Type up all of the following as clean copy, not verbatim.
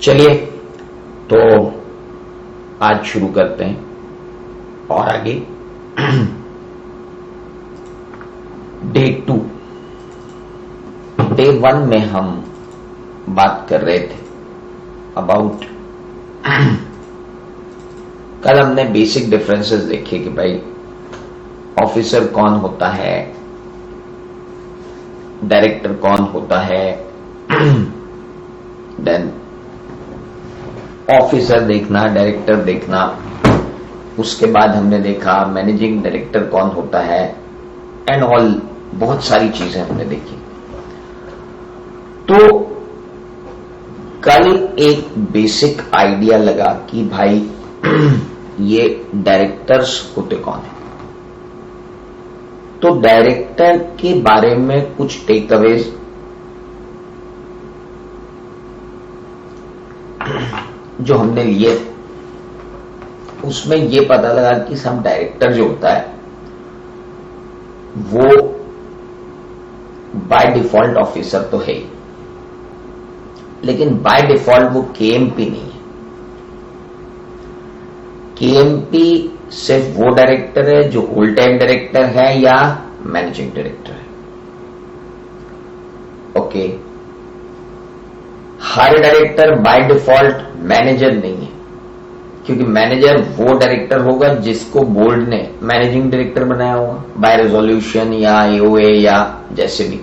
चलिए तो आज शुरू करते हैं और आगे डे 2 डे 1 में हम बात कर रहे थे अबाउट कल हमने बेसिक डिफरेंसेस देखे कि भाई ऑफिसर कौन होता है, डायरेक्टर कौन होता है, देन ऑफिसर देखना, डायरेक्टर देखना, उसके बाद हमने देखा मैनेजिंग डायरेक्टर कौन होता है एंड ऑल, बहुत सारी चीजें हमने देखी। तो कल एक बेसिक आइडिया लगा कि भाई ये डायरेक्टर्स होते कौन है। तो डायरेक्टर के बारे में कुछ टेक अवेज जो हमने लिए थे उसमें यह पता लगा कि सब डायरेक्टर जो होता है वो बाय डिफॉल्ट ऑफिसर तो है ही, लेकिन बाय डिफॉल्ट वो केएमपी नहीं है। केएमपी सिर्फ वो डायरेक्टर है जो होल टाइम डायरेक्टर है या मैनेजिंग डायरेक्टर है। Okay, her director by default manager नहीं है, क्योंकि मैनेजर वो डायरेक्टर होगा जिसको बोर्ड ने मैनेजिंग डायरेक्टर बनाया होगा बाय रेजोल्यूशन या एओए या जैसे भी।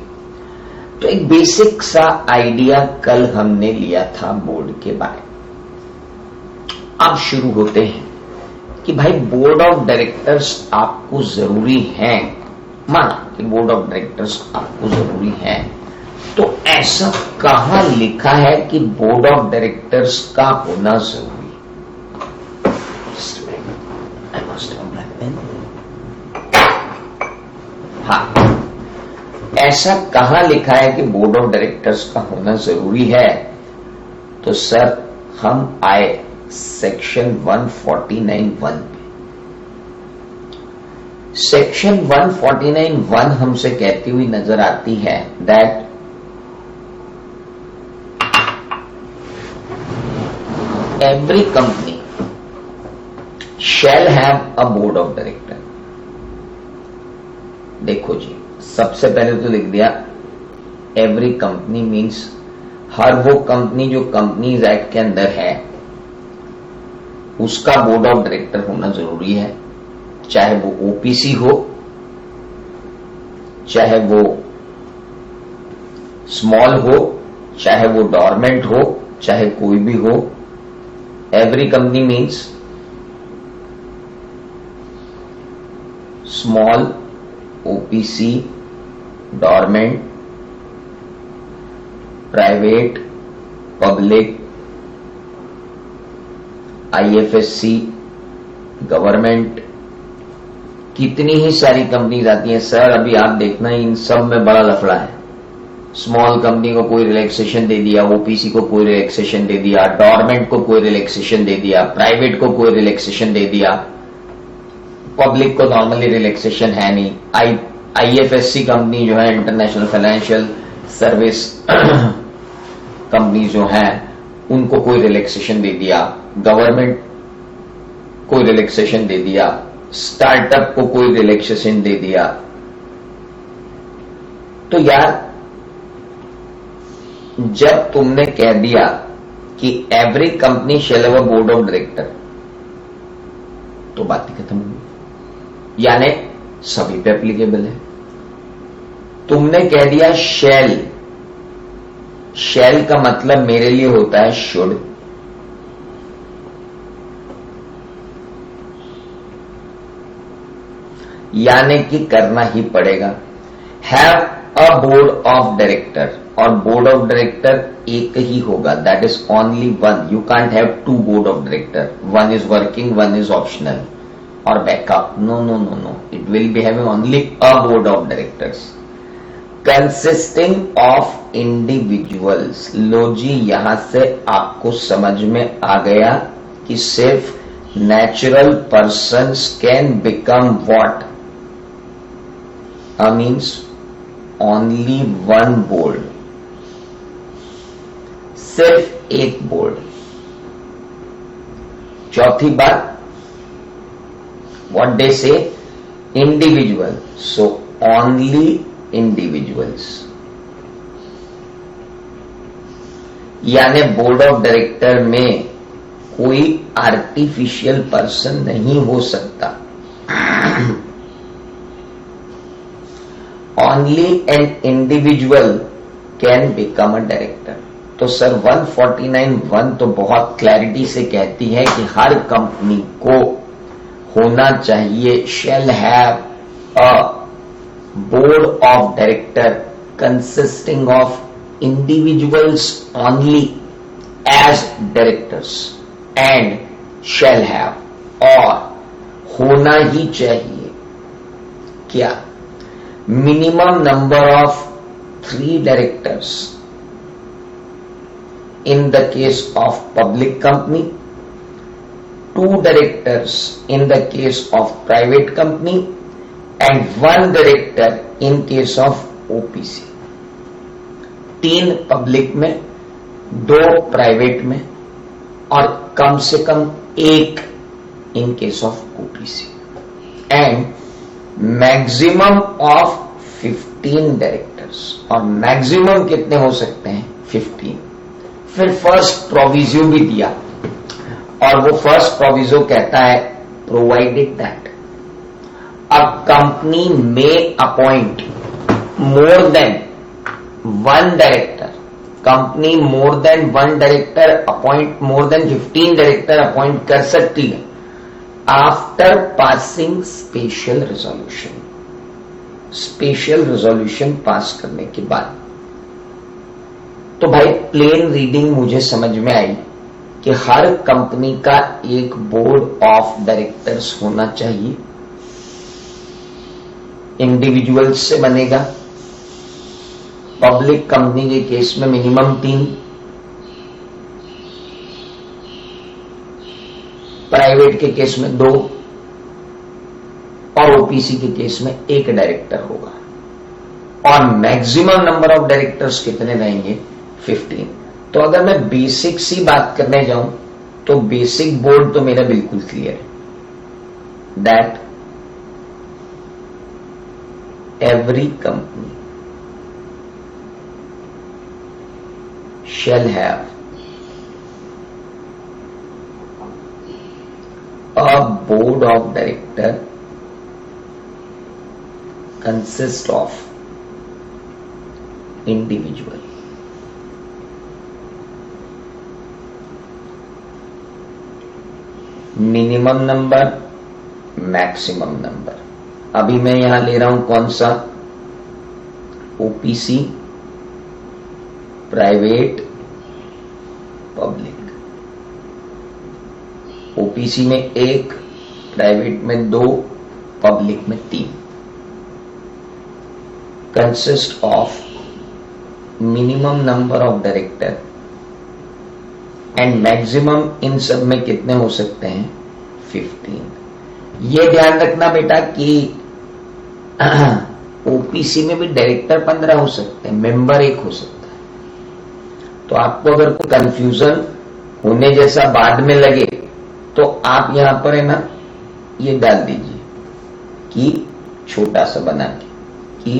तो एक बेसिक सा आइडिया कल हमने लिया था बोर्ड के बारे में। अब शुरू होते हैं कि भाई बोर्ड ऑफ डायरेक्टर्स आपको जरूरी है, माना कि बोर्ड ऑफ डायरेक्टर्स आपको जरूरी है, तो ऐसा कहां लिखा है कि बोर्ड ऑफ डायरेक्टर्स का होना जरूरी है? हाँ, ऐसा कहां लिखा है कि बोर्ड ऑफ डायरेक्टर्स का होना जरूरी है? तो सर हम आए सेक्शन 149(1) पे। सेक्शन 149(1) हमसे कहती हुई नजर आती है that every company shall have a board of director। देखो जी, सबसे पहले तो लिख दिया every company means हर वो कंपनी जो कंपनीज एक्ट के अंदर है उसका बोर्ड ऑफ डायरेक्टर होना जरूरी है, चाहे वो ओपीसी हो, चाहे वो स्मॉल हो, चाहे वो डोरमेंट हो, चाहे कोई भी हो। Every company means small, OPC, dormant, private, public, IFSC, government, कितनी ही सारी कंपनीज आती हैं सर। अभी आप देखना इन सब में बड़ा लफड़ा है। स्मॉल कंपनी को कोई रिलैक्सेशन दे दिया, ओपीसी को कोई रिलैक्सेशन दे दिया, डोरमेंट को कोई रिलैक्सेशन दे दिया, प्राइवेट को कोई रिलैक्सेशन दे दिया, पब्लिक को नॉर्मली रिलैक्सेशन है नहीं। आईएफएससी कंपनी जो है, इंटरनेशनल फाइनेंशियल सर्विस कंपनी जो है, उनको कोई रिलैक्सेशन दे दिया, गवर्नमेंट को रिलैक्सेशन दे दिया, स्टार्टअप को कोई रिलैक्सेशन दे दिया। तो यार जब तुमने कह दिया कि every company shall have a board of director, तो बात ही खत्म हुई, यानी सभी पे एप्लीकेबल है। तुमने कह दिया शैल, शैल का मतलब मेरे लिए होता है शुड। यानी कि करना ही पड़ेगा। Have a board of director, और बोर्ड ऑफ डायरेक्टर एक ही होगा, that is only one. You can't have two board of director, one is working, one is optional और backup. No no no no, it will be having only a board of directors consisting of individuals. लो जी, यहां से आपको समझ में आ गया कि सिर्फ natural persons can become what, means only one board, सिर्फ एक बोर्ड। चौथी बात, व्हाट दे से, इंडिविजुअल, सो ओनली इंडिविजुअल्स, यानी बोर्ड ऑफ डायरेक्टर में कोई आर्टिफिशियल पर्सन नहीं हो सकता। Only an individual can become a director. तो सर 149(1) तो बहुत क्लैरिटी से कहती है कि हर कंपनी को होना चाहिए, shall have a board of director consisting of individuals only as directors and shall have, और होना ही चाहिए क्या, minimum number of 3 directors in the case of public company, 2 directors in the case of private company and 1 director in case of OPC। 3 public में, 2 private में और कम से कम 1 in case of OPC, and maximum of 15 directors. और maximum कितने हो सकते हैं, 15। फिर फर्स्ट प्रोविजो भी दिया, और वो फर्स्ट प्रोविजो कहता है प्रोवाइडेड दैट अ कंपनी में appoint more than 1 director, company more than 1 director appoint, more than 15 director appoint कर सकती है after passing special resolution. Special resolution pass करने के बाद। तो भाई प्लेन रीडिंग मुझे समझ में आई कि हर कंपनी का एक बोर्ड ऑफ डायरेक्टर्स होना चाहिए, इंडिविजुअल्स से बनेगा। पब्लिक कंपनी के केस में मिनिमम 3, प्राइवेट के केस में 2 और ओपीसी के केस में 1 डायरेक्टर होगा। और मैक्सिमम नंबर ऑफ डायरेक्टर्स कितने रहेंगे, 15। तो अगर मैं बेसिक सी बात करने जाऊं तो बेसिक बोर्ड तो मेरा बिल्कुल क्लियर है, that every company shall have a board of director consist of individual, minimum number, maximum number. अभी मैं यहां ले रहा हूं कौन सा, ओपीसी, प्राइवेट, पब्लिक। ओपीसी में 1, प्राइवेट में 2, पब्लिक में 3। Consist of minimum number of director and maximum, इन सब में कितने हो सकते हैं, 15। ये ध्यान रखना बेटा कि ओपीसी में भी डायरेक्टर 15 हो सकते हैं, मेंबर 1 हो सकता है। तो आपको अगर कोई कंफ्यूजन होने जैसा बाद में लगे तो आप यहां पर है ना ये डाल दीजिए कि छोटा सा बना के कि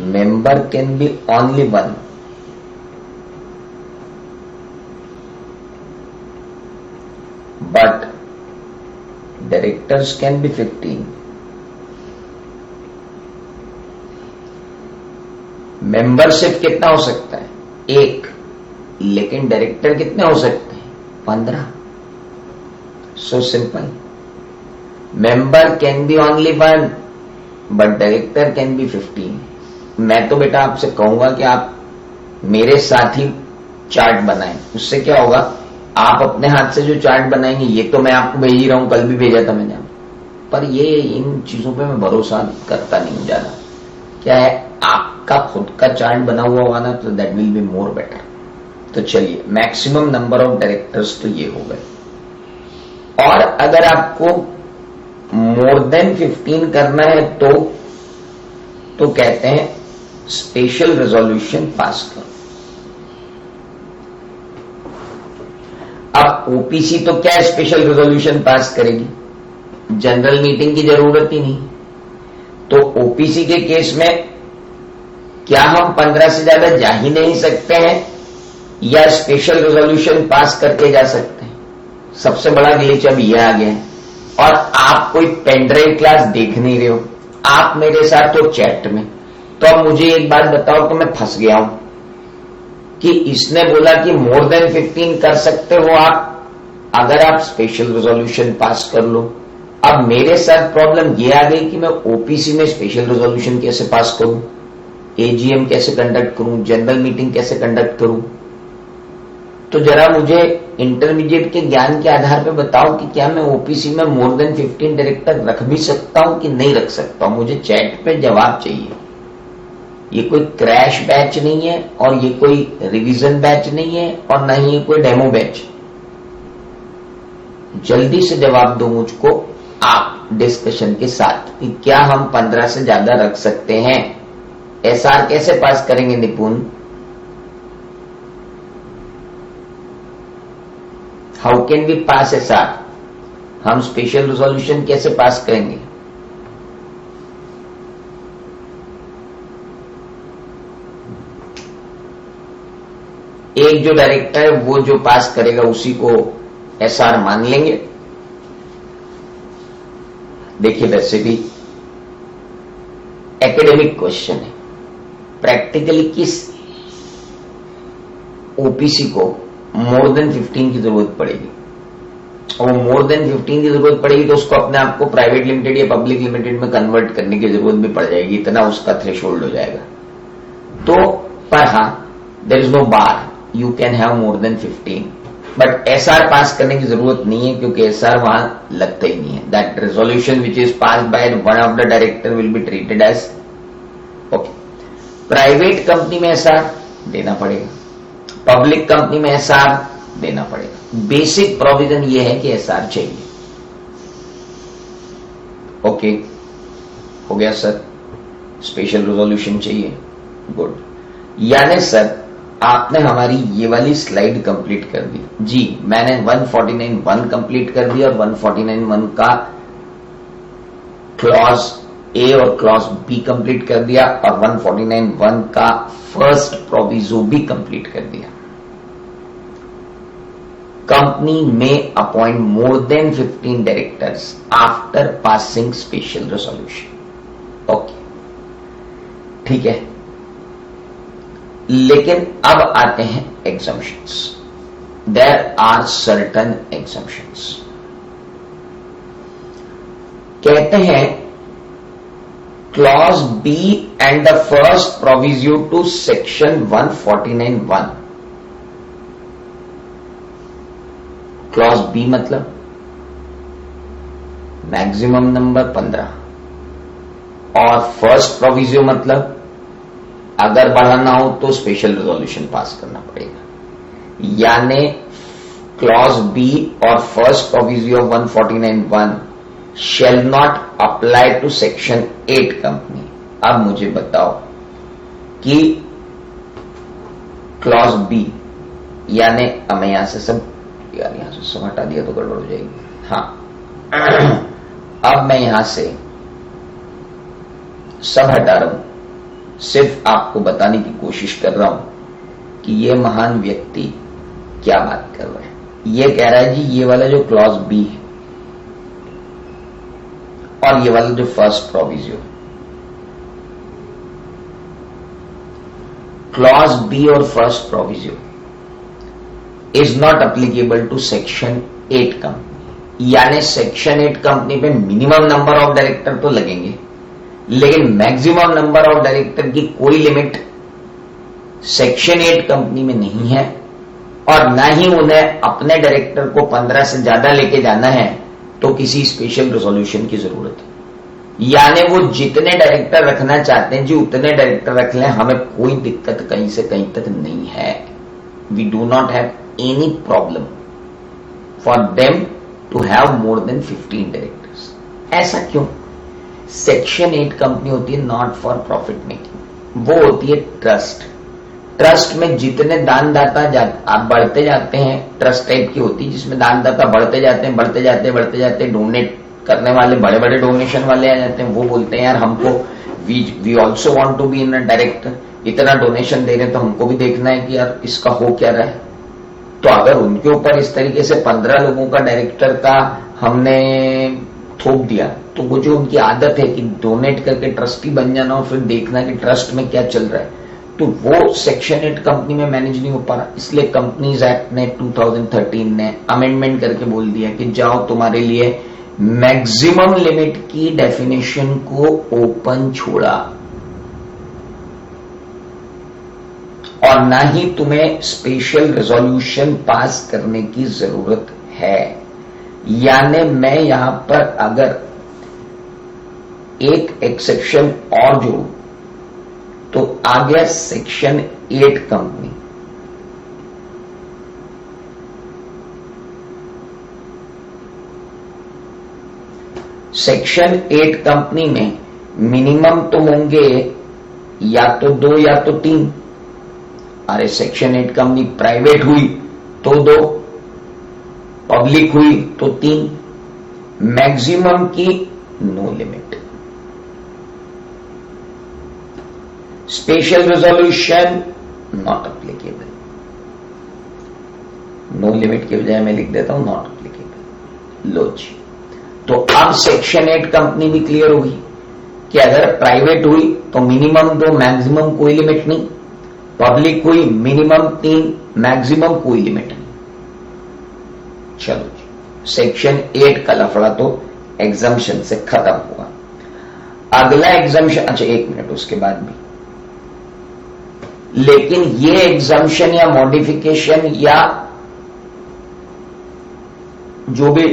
member can be only 1, but directors can be 15। Membership कितना हो सकता है, 1, लेकिन डायरेक्टर कितने हो सकते हैं, 15। So simple, member can be only 1 but director can be 15। मैं तो बेटा आपसे कहूंगा कि आप मेरे साथ ही चार्ट बनाएं, उससे क्या होगा, आप अपने हाथ से जो चार्ट बनाएंगे, ये तो मैं आपको भेज ही रहा हूं, कल भी भेजा था मैंने, पर ये इन चीजों पे मैं भरोसा करता नहीं हूं ज्यादा। क्या है, आपका खुद का चार्ट बना हुआ होगा ना, तो that will be more better. तो चलिए, मैक्सिमम नंबर ऑफ डायरेक्टर्स तो ये हो गए। और अगर आपको मोर देन 15 करना है तो कहते हैं स्पेशल रेजोल्यूशन पास करो। अब ओपीसी तो क्या स्पेशल रेजोल्यूशन पास करेगी, जनरल मीटिंग की जरूरत ही नहीं। तो ओपीसी के केस में क्या हम 15 से ज्यादा जा ही नहीं सकते हैं या स्पेशल रेजोल्यूशन पास करके जा सकते हैं? सबसे बड़ा ग्लिच अब यह आ गया है। और आप कोई पेनड्राइव क्लास देख नहीं रहे हो, आप मेरे साथ हो चैट में। तो अब मुझे एक बात बताओ कि मैं फंस गया हूं कि इसने बोला कि मोर देन 15 कर सकते हो आप अगर आप स्पेशल रेजोल्यूशन पास कर लो। अब मेरे साथ प्रॉब्लम यह आ गई कि मैं ओपीसी में स्पेशल रेजोल्यूशन कैसे पास करूं, एजीएम कैसे कंडक्ट करूं, जनरल मीटिंग कैसे कंडक्ट करूं। तो जरा मुझे इंटरमीडिएट के ज्ञान के आधार पर बताओ कि क्या मैं ओपीसी में मोर देन 15 डायरेक्टर रख भी सकता हूं कि नहीं रख सकता हूं। मुझे चैट पे जवाब चाहिए। ये कोई क्रैश बैच नहीं है और ये कोई रिवीजन बैच नहीं है और न ही ये कोई डेमो बैच। जल्दी से जवाब दो मुझको आप डिस्कशन के साथ कि क्या हम 15 से ज्यादा रख सकते हैं। एसआर कैसे पास करेंगे Nipun? How can we pass SR? हम स्पेशल रेजोल्यूशन कैसे पास करेंगे? एक जो डायरेक्टर है वो जो पास करेगा उसी को एसआर मान लेंगे। देखिए वैसे भी एकेडमिक क्वेश्चन है, प्रैक्टिकली किस ओपीसी को मोर देन 15 की जरूरत पड़ेगी, और मोर देन 15 की जरूरत पड़ेगी तो उसको अपने आप को प्राइवेट लिमिटेड या पब्लिक लिमिटेड में कन्वर्ट करने की जरूरत भी पड़ जाएगी, इतना उसका थ्रेशोल्ड हो जाएगा। तो पर हां, there is no bar, you can have more than 15, but SR pass करने की जरूरत नहीं है क्योंकि एसआर वहां लगता ही नहीं है। That resolution which is passed by one of the director will be treated as okay. Private company में एसआर देना पड़ेगा, पब्लिक कंपनी में एसआर देना पड़ेगा। बेसिक प्रोविजन यह है कि एसआर चाहिए। ओके हो गया सर, स्पेशल रेजोल्यूशन चाहिए, गुड। यानी सर आपने हमारी ये वाली स्लाइड कंप्लीट कर दी जी। मैंने 149.1 कंप्लीट कर दिया और 149.1 का क्लॉज ए और क्लॉज बी कंप्लीट कर दिया और 149.1 का फर्स्ट प्रोविजो भी कंप्लीट कर दिया। कंपनी में appoint more than 15 directors after passing special resolution. Okay ठीक है, लेकिन अब आते हैं exemptions. There are certain exemptions. कहते हैं clause B and the first proviso to section 149.1। Clause B मतलब मैक्सिमम नंबर 15 और फर्स्ट प्रोविजो मतलब अगर बढ़ाना हो तो स्पेशल रेजोल्यूशन पास करना पड़ेगा। यानी क्लॉज बी और first proviso of 149.1 shall not apply to section 8 company. अब मुझे बताओ कि क्लॉज बी यानी अब मैं यहां से सब हटा दिया तो गड़बड़ हो जाएगी। हाँ अब मैं यहां से सब हटा रहा हूं, सिर्फ आपको बताने की कोशिश कर रहा हूं कि ये महान व्यक्ति क्या बात कर रहा है। ये कह रहा है जी ये वाला जो क्लॉज बी है और ये वाला जो फर्स्ट प्रोविजो, क्लॉज बी और first proviso is not applicable to section 8 company. यानी सेक्शन 8 कंपनी पे मिनिमम नंबर ऑफ डायरेक्टर तो लगेंगे लेकिन मैक्सिमम नंबर ऑफ डायरेक्टर की कोई लिमिट सेक्शन 8 कंपनी में नहीं है और ना ही उन्हें अपने डायरेक्टर को 15 से ज्यादा लेके जाना है तो किसी स्पेशल रेजोल्यूशन की जरूरत है। यानी वो जितने डायरेक्टर रखना चाहते हैं जी उतने डायरेक्टर रख लें, हमें कोई दिक्कत कहीं से कहीं तक नहीं है। We do not have any problem for them to have more than 15 directors. ऐसा क्यों? सेक्शन 8 कंपनी होती है नॉट फॉर प्रॉफिट मेकिंग, वो होती है ट्रस्ट। ट्रस्ट में जितने दानदाता आप बढ़ते जाते हैं, ट्रस्ट टाइप की होती है जिसमें दानदाता बढ़ते जाते डोनेट करने वाले बड़े बड़े डोनेशन वाले आ जाते हैं। वो बोलते हैं यार हमको we also want to be in a director, इतना डोनेशन दे रहे तो हमको भी देखना है कि यार इसका हो क्या रहा है। तो अगर उनके ऊपर इस तरीके से 15 लोगों का डायरेक्टर का हमने थोप दिया, तो वो जो उनकी आदत है कि डोनेट करके ट्रस्टी बन जाना और फिर देखना कि ट्रस्ट में क्या चल रहा है, तो वो सेक्शन 8 कंपनी में मैनेज नहीं हो पा रहा। इसलिए कंपनीज एक्ट ने 2013 ने अमेंडमेंट करके बोल दिया कि जाओ तुम्हारे लिए मैक्सिमम लिमिट की डेफिनेशन को ओपन छोड़ा, और ना ही तुम्हें स्पेशल रेजोल्यूशन पास करने की जरूरत है। यानी मैं यहां पर अगर एक एक्सेप्शन और जोड़ू तो आ गया सेक्शन 8 कंपनी। सेक्शन 8 कंपनी में मिनिमम तो होंगे या तो 2 या तो 3। अरे सेक्शन 8 कंपनी प्राइवेट हुई तो 2, पब्लिक हुई तो 3, मैक्सिमम की no limit. Special resolution not applicable, no limit के बजाय मैं लिख देता हूं नॉट एप्लीकेबल। लो जी, तो अब सेक्शन 8 कंपनी भी क्लियर होगी कि अगर प्राइवेट हुई तो मिनिमम 2, मैक्सिमम कोई लिमिट नहीं, पब्लिक हुई मिनिमम 3, मैक्सिमम कोई लिमिट नहीं। चलो जी, सेक्शन 8 का लफड़ा तो एग्जम्पशन से खत्म हुआ। अगला एग्जम्पशन, अच्छा 1 मिनट उसके बाद भी, लेकिन ये एग्जम्पशन या मॉडिफिकेशन या जो भी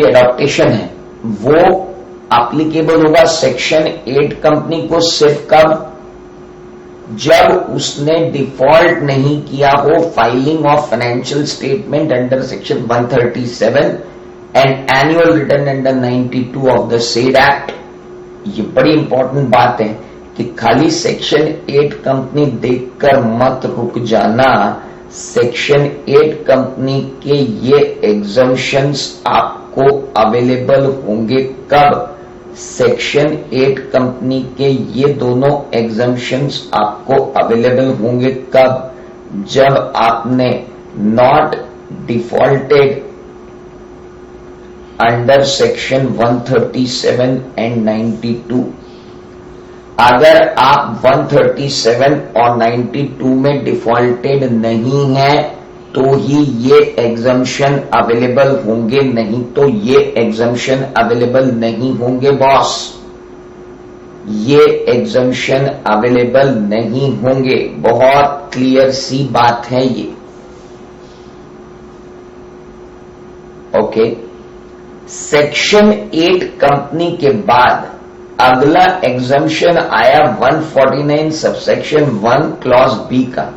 एडॉप्टेशन है वो एप्लीकेबल होगा सेक्शन 8 कंपनी को सिर्फ कब, जब उसने डिफॉल्ट नहीं किया हो filing of financial statement under section 137 and annual return under 92 of the said act. ये बड़ी इंपॉर्टेंट बात है कि खाली सेक्शन 8 कंपनी देखकर मत रुक जाना। सेक्शन 8 कंपनी के ये एग्जम्पशंस आपको अवेलेबल होंगे कब, सेक्शन 8 कंपनी के ये दोनों एग्जम्पशंस आपको अवेलेबल होंगे कब, जब आपने not defaulted under section 137 and 92। अगर आप 137 और 92 में डिफॉल्टेड नहीं हैं तो ही ये एग्जम्पशन अवेलेबल होंगे, नहीं तो ये एग्जम्पशन अवेलेबल नहीं होंगे बॉस, ये एग्जम्पशन अवेलेबल नहीं होंगे। बहुत क्लियर सी बात है ये। ओके, सेक्शन 8 कंपनी के बाद अगला एग्जम्पशन आया 149 सबसेक्शन 1 क्लॉज बी का,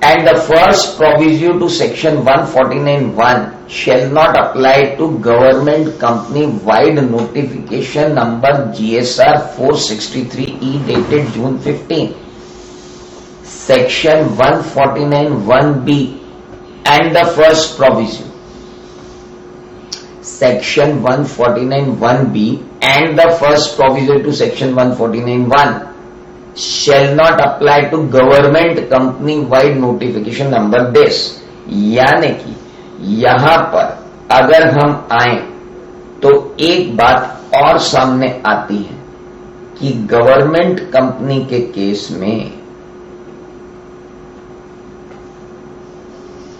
and the first provision to section 149(1) shall not apply to government company wide notification number GSR 463E dated June 15. Section 149(1)(b) and the first provision. Section 149(1)(b) and the first provision to section 149(1) shall not apply to government company wide notification number this। यानी कि यहां पर अगर हम आए तो एक बात और सामने आती है कि गवर्नमेंट कंपनी के केस में,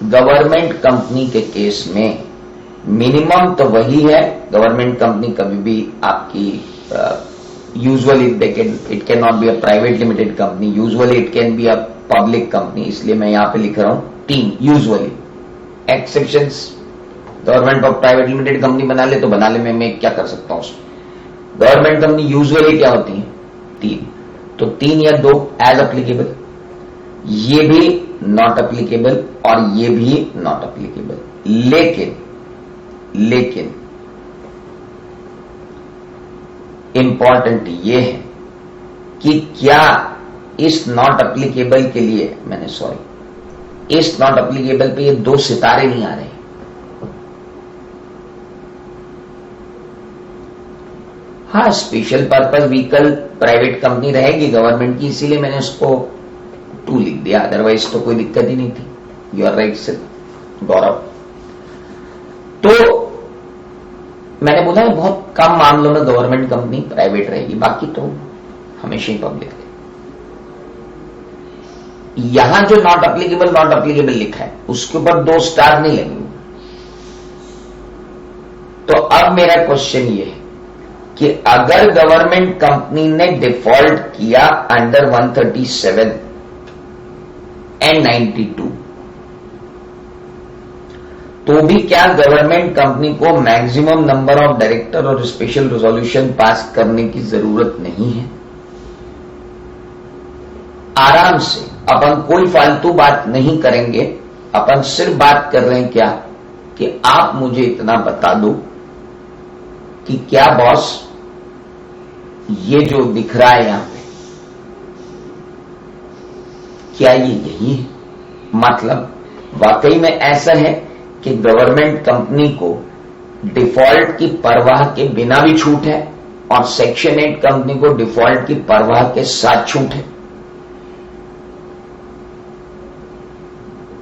गवर्नमेंट कंपनी के केस में मिनिमम तो वही है। गवर्नमेंट कंपनी कभी भी आपकी usually it can not be a private limited company, usually it can be a public company, इसलिए मैं यहां पे लिख रहा हूं 3 यूजुअली। एक्सेप्शंस, गवर्नमेंट और प्राइवेट लिमिटेड कंपनी बना ले तो बना ले, मैं क्या कर सकता हूं उसमें। गवर्नमेंट कंपनी यूजुअली क्या होती है 3, तो 3 या 2 एज एप्लीकेबल, ये भी नॉट एप्लीकेबल और ये भी नॉट एप्लीकेबल। लेकिन इंपॉर्टेंट ये है कि क्या इस नॉट एप्लीकेबल के लिए इस नॉट एप्लीकेबल पे ये 2 सितारे नहीं आ रहे। हाँ, special purpose vehicle private company रहेगी गवर्नमेंट की, इसीलिए मैंने उसको 2 लिख दिया, अदरवाइज तो कोई दिक्कत ही नहीं थी। यू आर राइट सर गौरव। तो मैंने बोला बहुत कम मामलों में गवर्नमेंट कंपनी प्राइवेट रहेगी, बाकी तो हमेशा ही पब्लिक है। यहां जो नॉट एप्लीकेबल लिखा है उसके ऊपर 2 स्टार नहीं लगेंगे। तो अब मेरा क्वेश्चन ये है कि अगर गवर्नमेंट कंपनी ने डिफॉल्ट किया अंडर 137 एंड 92, तो भी क्या गवर्नमेंट कंपनी को मैक्सिमम नंबर ऑफ डायरेक्टर और स्पेशल रेजोल्यूशन पास करने की जरूरत नहीं है? आराम से, अपन कोई फालतू बात नहीं करेंगे, अपन सिर्फ बात कर रहे हैं क्या कि आप मुझे इतना बता दो कि क्या बॉस ये जो दिख रहा है यहां पे, क्या ये यही है? मतलब वाकई में ऐसा है कि गवर्नमेंट कंपनी को डिफॉल्ट की परवाह के बिना भी छूट है और सेक्शन 8 कंपनी को डिफॉल्ट की परवाह के साथ छूट है?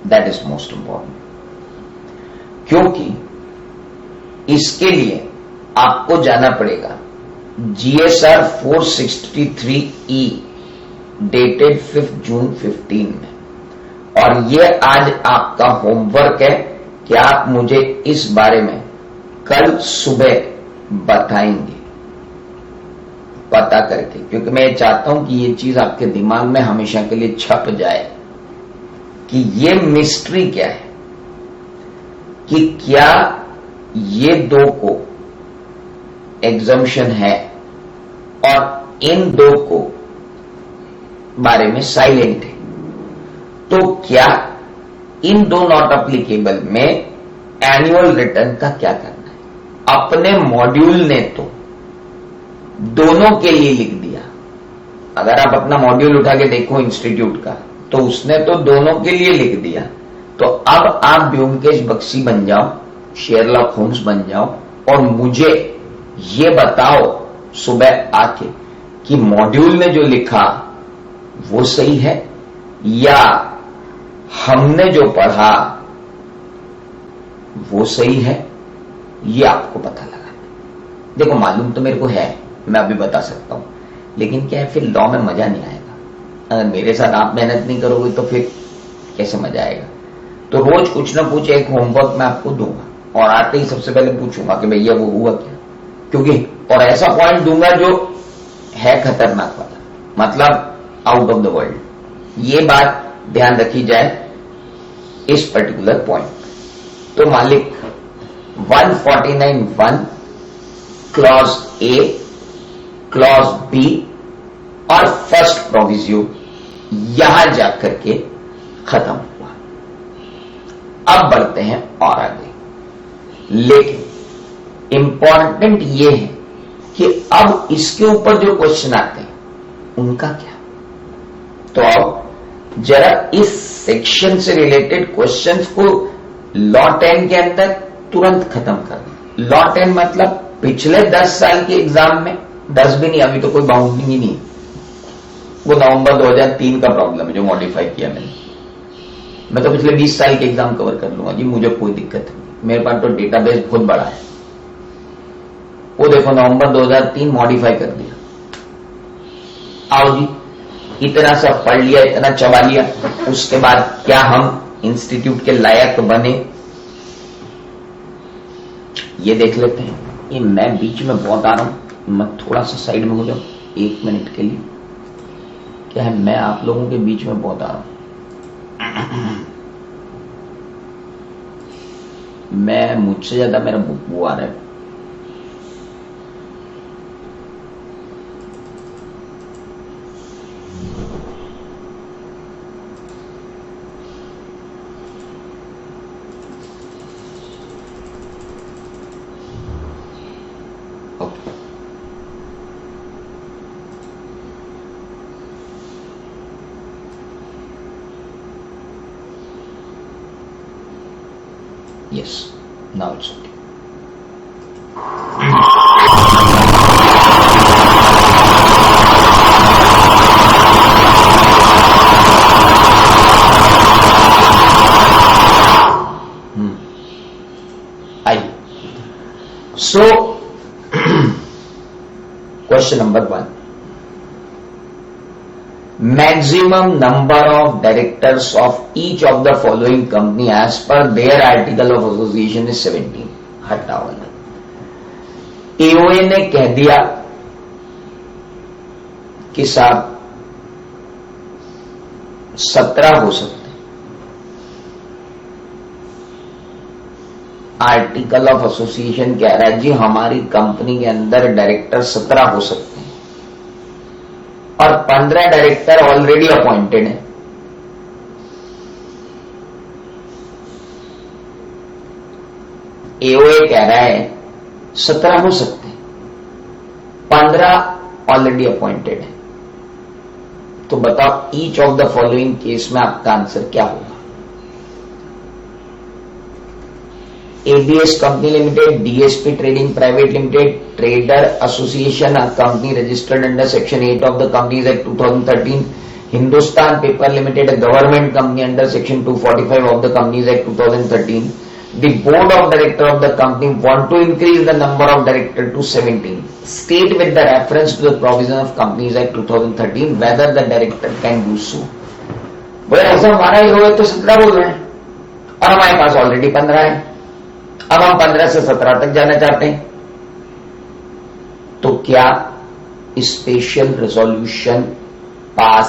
दैट इज मोस्ट इंपॉर्टेंट, क्योंकि इसके लिए आपको जाना पड़ेगा GSR 463E डेटेड 5 जून 15 में, और यह आज आपका होमवर्क है कि आप मुझे इस बारे में कल सुबह बताएंगे पता करके, क्योंकि मैं चाहता हूं कि ये चीज आपके दिमाग में हमेशा के लिए छप जाए कि ये मिस्ट्री क्या है, कि क्या ये 2 को एग्जम्पशन है और इन 2 को बारे में साइलेंट है। तो क्या इन 2 नॉट एप्लीकेबल में एनुअल रिटर्न का क्या करना है? अपने मॉड्यूल ने तो दोनों के लिए लिख दिया। अगर आप अपना मॉड्यूल उठा के देखो इंस्टीट्यूट का, तो उसने तो दोनों के लिए लिख दिया। तो अब आप ब्योमकेश बख्शी बन जाओ, शेरलॉक होम्स बन जाओ और मुझे ये बताओ सुबह आके कि मॉड्यूल ने जो लिखा वो सही है या हमने जो पढ़ा वो सही है। ये आपको पता लगाना। देखो मालूम तो मेरे को है, मैं अभी बता सकता हूं, लेकिन क्या है फिर लॉ में मजा नहीं आएगा। अगर मेरे साथ आप मेहनत नहीं करोगे तो फिर कैसे मजा आएगा? तो रोज कुछ ना कुछ एक होमवर्क मैं आपको दूंगा और आते ही सबसे पहले पूछूंगा कि भैया वो हुआ क्या, क्योंकि और ऐसा पॉइंट दूंगा जो है खतरनाक वाला, मतलब आउट ऑफ द वर्ल्ड। ये बात ध्यान रखी जाए इस पर्टिकुलर पॉइंट। तो मालिक 149(1) क्लॉज ए, क्लॉज बी और फर्स्ट प्रोविजियो यहां जाकर के खत्म हुआ। अब बढ़ते हैं और आगे, लेकिन इंपॉर्टेंट यह है कि अब इसके ऊपर जो क्वेश्चन आते हैं उनका क्या। तो अब जरा इस सेक्शन से रिलेटेड क्वेश्चंस को लॉ 10 के अंदर तुरंत खत्म कर दें। लॉ 10 मतलब पिछले 10 साल के एग्जाम में, 10 भी नहीं, अभी तो कोई बाउंडिंग ही नहीं, वो नवंबर 2003 का प्रॉब्लम है जो मॉडिफाई किया मैंने। मैं तो पिछले 20 साल के एग्जाम कवर कर लूंगा जी, मुझे कोई दिक्कत नहीं, मेरे पास तो डेटाबेस बहुत बड़ा है। वो देखो नवंबर 2003 मॉडिफाई कर दिया। आओ जी, इतना सब पढ़ लिया, इतना चबा लिया, उसके बाद क्या हम इंस्टीट्यूट के लायक बने, ये देख लेते हैं। ये मैं बीच में बहुत आ रहा हूं, मैं थोड़ा सा साइड में हो जाऊं 1 मिनट के लिए। क्या है, मैं आप लोगों के बीच में बहुत आ रहा हूं, मैं मुझसे ज्यादा मेरा बुब्बू आ रहा है। Yes, now it's okay. आइए, so question number 1, maximum number of directors of each of the following company as per their article of association is 17। हटाओ वाला एओए ने कह दिया कि साहब 17 हो सकते, आर्टिकल ऑफ एसोसिएशन कह रहा है जी हमारी कंपनी के अंदर डायरेक्टर 17 हो सकते हैं और 15 डायरेक्टर ऑलरेडी अपॉइंटेड हैं। एओए कह रहा है 17 हो सकते हैं, 15 ऑलरेडी अपॉइंटेड है। तो बताओ each of the following case में आपका आंसर क्या होगा? ABS Company Limited, DSP Trading Private Limited, Trader Association, a company registered under Section 8 of the Companies Act 2013, Hindustan Paper Limited, a government company under Section 245 of the Companies Act 2013. The board of directors of the company want to increase the number of directors to 17. State with the reference to the provision of Companies Act 2013 whether the director can do so. बोले ऐसा हमारा ही हो तो 17 बोल रहे हैं और हमारे पास ऑलरेडी 15 है, अब हम 15 से 17 तक जाना चाहते हैं, तो क्या स्पेशल रेजोल्यूशन पास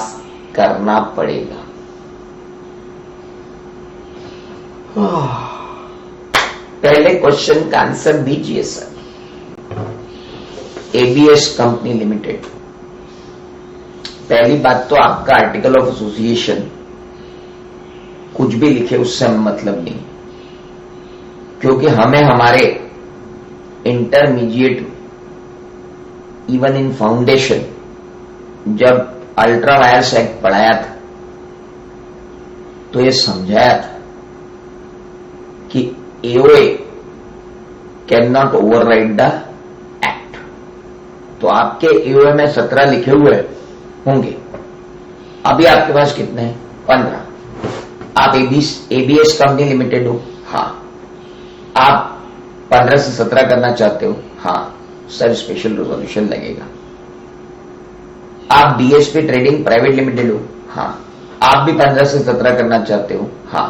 करना पड़ेगा? पहले क्वेश्चन का आंसर दीजिए सर। एबीएस कंपनी लिमिटेड, पहली बात तो आपका आर्टिकल ऑफ एसोसिएशन कुछ भी लिखे उससे मतलब नहीं, क्योंकि हमें हमारे इंटरमीडिएट इवन इन फाउंडेशन जब अल्ट्रा वायर्स एक्ट पढ़ाया था तो ये समझाया था कि AOA can not override the act. तो आपके एओए में 17 लिखे हुए होंगे, अभी आपके पास कितने हैं? 15। आप एबीएस कंपनी लिमिटेड हो, हाँ। आप 15 से 17 करना चाहते हो, हाँ सर स्पेशल रेजोल्यूशन लगेगा। आप डीएसपी ट्रेडिंग प्राइवेट लिमिटेड हो, हाँ। आप भी 15 से 17 करना चाहते हो, हाँ,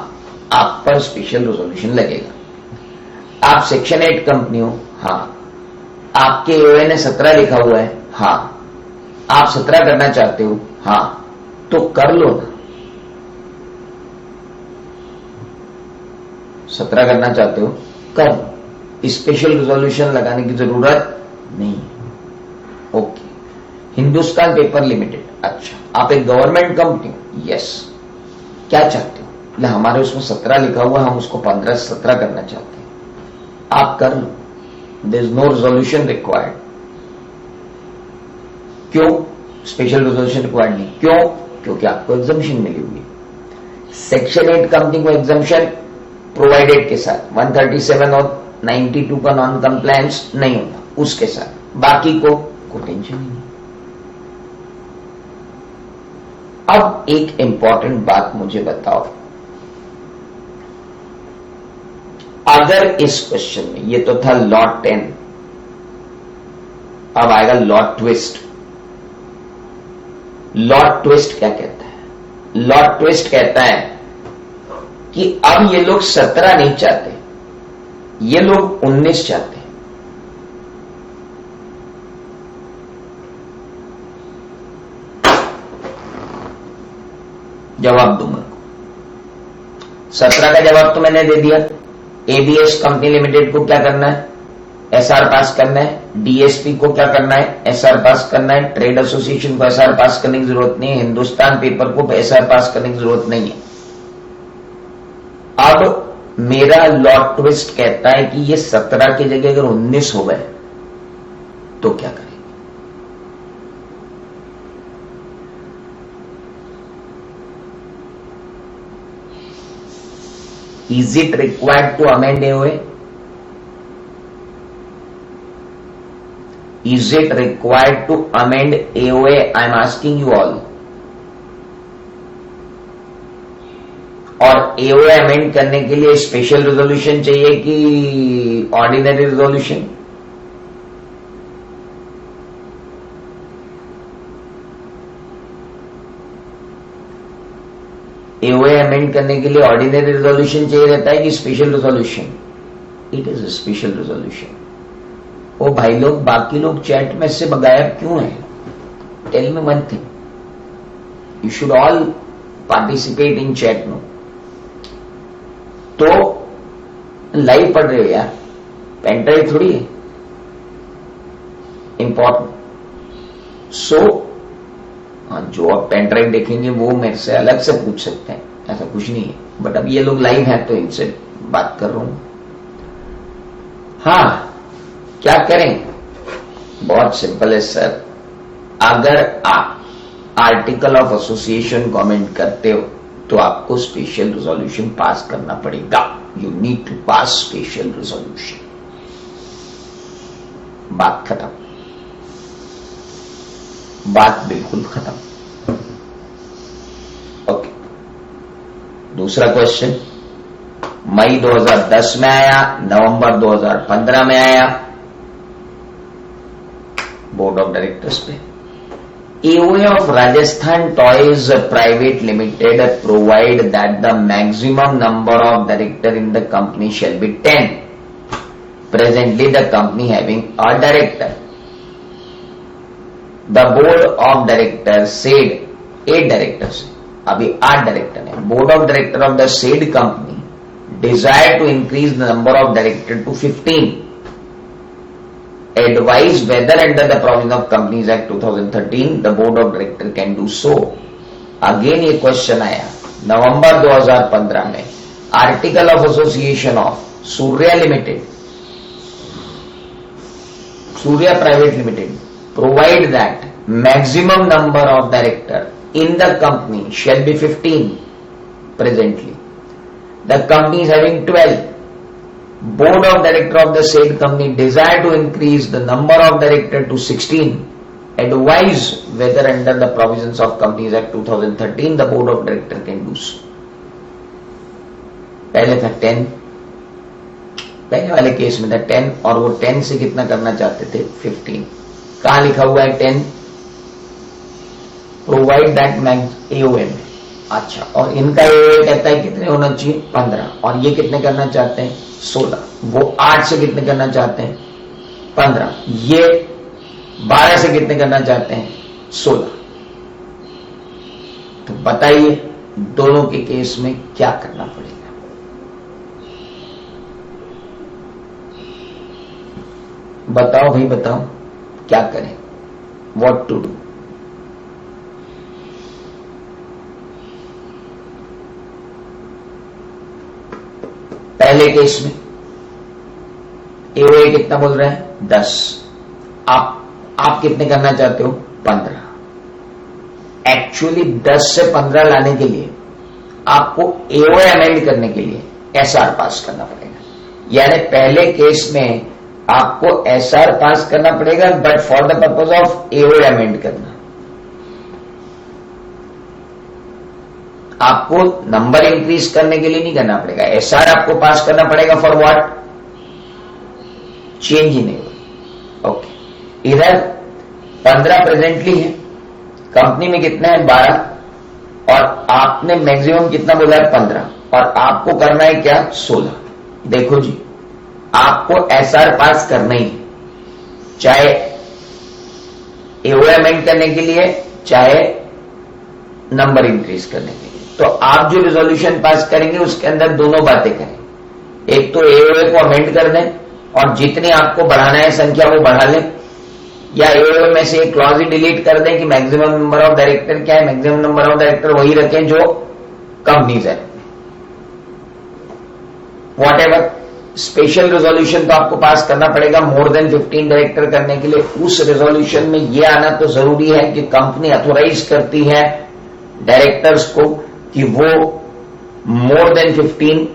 आप पर स्पेशल रेजोल्यूशन लगेगा। आप सेक्शन 8 कंपनी हो, हाँ। आपके एओए ने 17 लिखा हुआ है, हाँ। आप 17 करना चाहते हो, हाँ, तो कर लो ना। 17 करना चाहते हो कर लो, स्पेशल रेजोल्यूशन लगाने की जरूरत नहीं। ओके। हिंदुस्तान पेपर लिमिटेड, अच्छा आप एक गवर्नमेंट कंपनी हो, यस। क्या चाहते हो? मतलब हमारे उसमें 17 लिखा हुआ, हम उसको 15 से 17 करना चाहते हैं, आप कर लो, there is no resolution required. क्यों स्पेशल रेजोल्यूशन रिक्वायर्ड नहीं? क्यों? क्योंकि आपको एग्जम्पशन मिली हुई है। सेक्शन 8 कंपनी को एग्जम्पशन प्रोवाइडेड के साथ 137 और 92 का नॉन कंप्लायंस नहीं होता, उसके साथ बाकी को कोई टेंशन नहीं। अब एक इंपॉर्टेंट बात मुझे बताओ, अगर इस क्वेश्चन में, ये तो था लॉट 10, अब आएगा लॉट ट्विस्ट। लॉट ट्विस्ट क्या कहता है? लॉट ट्विस्ट कहता है कि अब ये लोग 17 नहीं चाहते, ये लोग 19 चाहते हैं। जवाब दूंगा, 17 का जवाब तो मैंने दे दिया। एबीएस कंपनी लिमिटेड को क्या करना है? एसआर पास करना है। डीएसपी को क्या करना है? एसआर पास करना है। ट्रेड एसोसिएशन को एसआर पास करने की जरूरत नहीं है। हिंदुस्तान पेपर को एसआर पास करने की जरूरत नहीं है। अब मेरा लॉट ट्विस्ट कहता है कि ये 17 की जगह अगर 19 हो गए तो क्या करें? Is it required to amend AOA? Is it required to amend AOA? I am asking you all. और AOA अमेंड करने के लिए स्पेशल रेजोल्यूशन चाहिए कि ऑर्डिनरी रेजोल्यूशन? AOA अमेंड करने के लिए ऑर्डिनरी रेजोल्यूशन चाहिए रहता है कि special resolution? It is a special resolution. ओ भाई लोग, बाकी लोग चैट में से गायब क्यों है? Tell me one thing. You should all participate in chat no. तो लाइव पढ़ रहे हो यार, पेन ड्राइव थोड़ी है इंपॉर्टेंट. सो जो आप पेन ड्राइव देखेंगे वो मेरे से अलग से पूछ सकते हैं, ऐसा कुछ नहीं है. बट अब ये लोग लाइव हैं तो इनसे बात कर रहा हूं. हाँ, क्या करें? बहुत सिंपल है सर. अगर आप आर्टिकल ऑफ एसोसिएशन कमेंट करते हो तो आपको स्पेशल रेजोल्यूशन पास करना पड़ेगा. You need to pass special resolution. बात खत्म. बात बिल्कुल खत्म. ओके. दूसरा क्वेश्चन. मई 2010 में आया, नवंबर 2015 में आया बोर्ड ऑफ डायरेक्टर्स पे. AOA of Rajasthan Toys Private Limited provide that the maximum number of directors in the company shall be 10. Presently, the company having a director. The board of directors said 8 directors. अभी 8 director हैं. Board of directors of the said company desire to increase the number of directors to 15. Advise whether under the provision of Companies Act 2013 the board of directors can do so. Again ये question आया नवंबर 2015 में. Article of association of Surya limited, Surya private limited provide that maximum number of directors in the company shall be 15. Presently the company is having 12. Board of directors of the said company desire to increase the number of directors to 16. Advise whether under the provisions of Companies Act 2013 the board of directors can do so. पहले था 10, पहले वाले case में था 10 और वो 10 से कितना करना चाहते थे? 15. कहां लिखा हुआ है 10? प्रोवाइड दैट मैक्स AOA में. अच्छा, और इनका AOA कहता है कितने होना चाहिए? 15. और ये कितने करना चाहते हैं? 16. वो 8 से कितने करना चाहते हैं? 15. ये 12 से कितने करना चाहते हैं? 16. तो बताइए दोनों के केस में क्या करना पड़ेगा? बताओ भाई, बताओ क्या करें? What to do? पहले केस में AOA कितना बोल रहे हैं? 10. आप कितने करना चाहते हो? 15. एक्चुअली 10 से 15 लाने के लिए आपको AOA अमेंड करने के लिए SR पास करना पड़ेगा. यानी पहले केस में आपको SR पास करना पड़ेगा but for the purpose of AOA amend करना. आपको नंबर इंक्रीज करने के लिए नहीं करना पड़ेगा. SR आपको पास करना पड़ेगा for what? Change in AOA. Okay. इधर 15 प्रेजेंटली है, कंपनी में कितना है? 12. और आपने मैक्सिमम कितना बोला है? 15. और आपको करना है क्या? 16. देखो जी, आपको SR पास करना ही, चाहे AOA अमेंड करने के लिए चाहे नंबर इंक्रीज करने के लिए. तो आप जो रिजोल्यूशन पास करेंगे उसके अंदर दोनों बातें करें. एक तो AOA को अमेंड कर दें और जितनी आपको बढ़ाना है संख्या वो बढ़ा लें, या AOA में से एक क्लॉज ही डिलीट कर दें कि मैक्सिमम नंबर ऑफ डायरेक्टर क्या है, मैक्सिमम नंबर ऑफ डायरेक्टर वही रखें जो कंपनीज है. व्हाटएवर. स्पेशल रेजोल्यूशन तो आपको पास करना पड़ेगा मोर देन 15 डायरेक्टर करने के लिए. उस रेजोल्यूशन में यह आना तो जरूरी है कि कंपनी अथोराइज करती है डायरेक्टर्स को कि वो मोर देन 15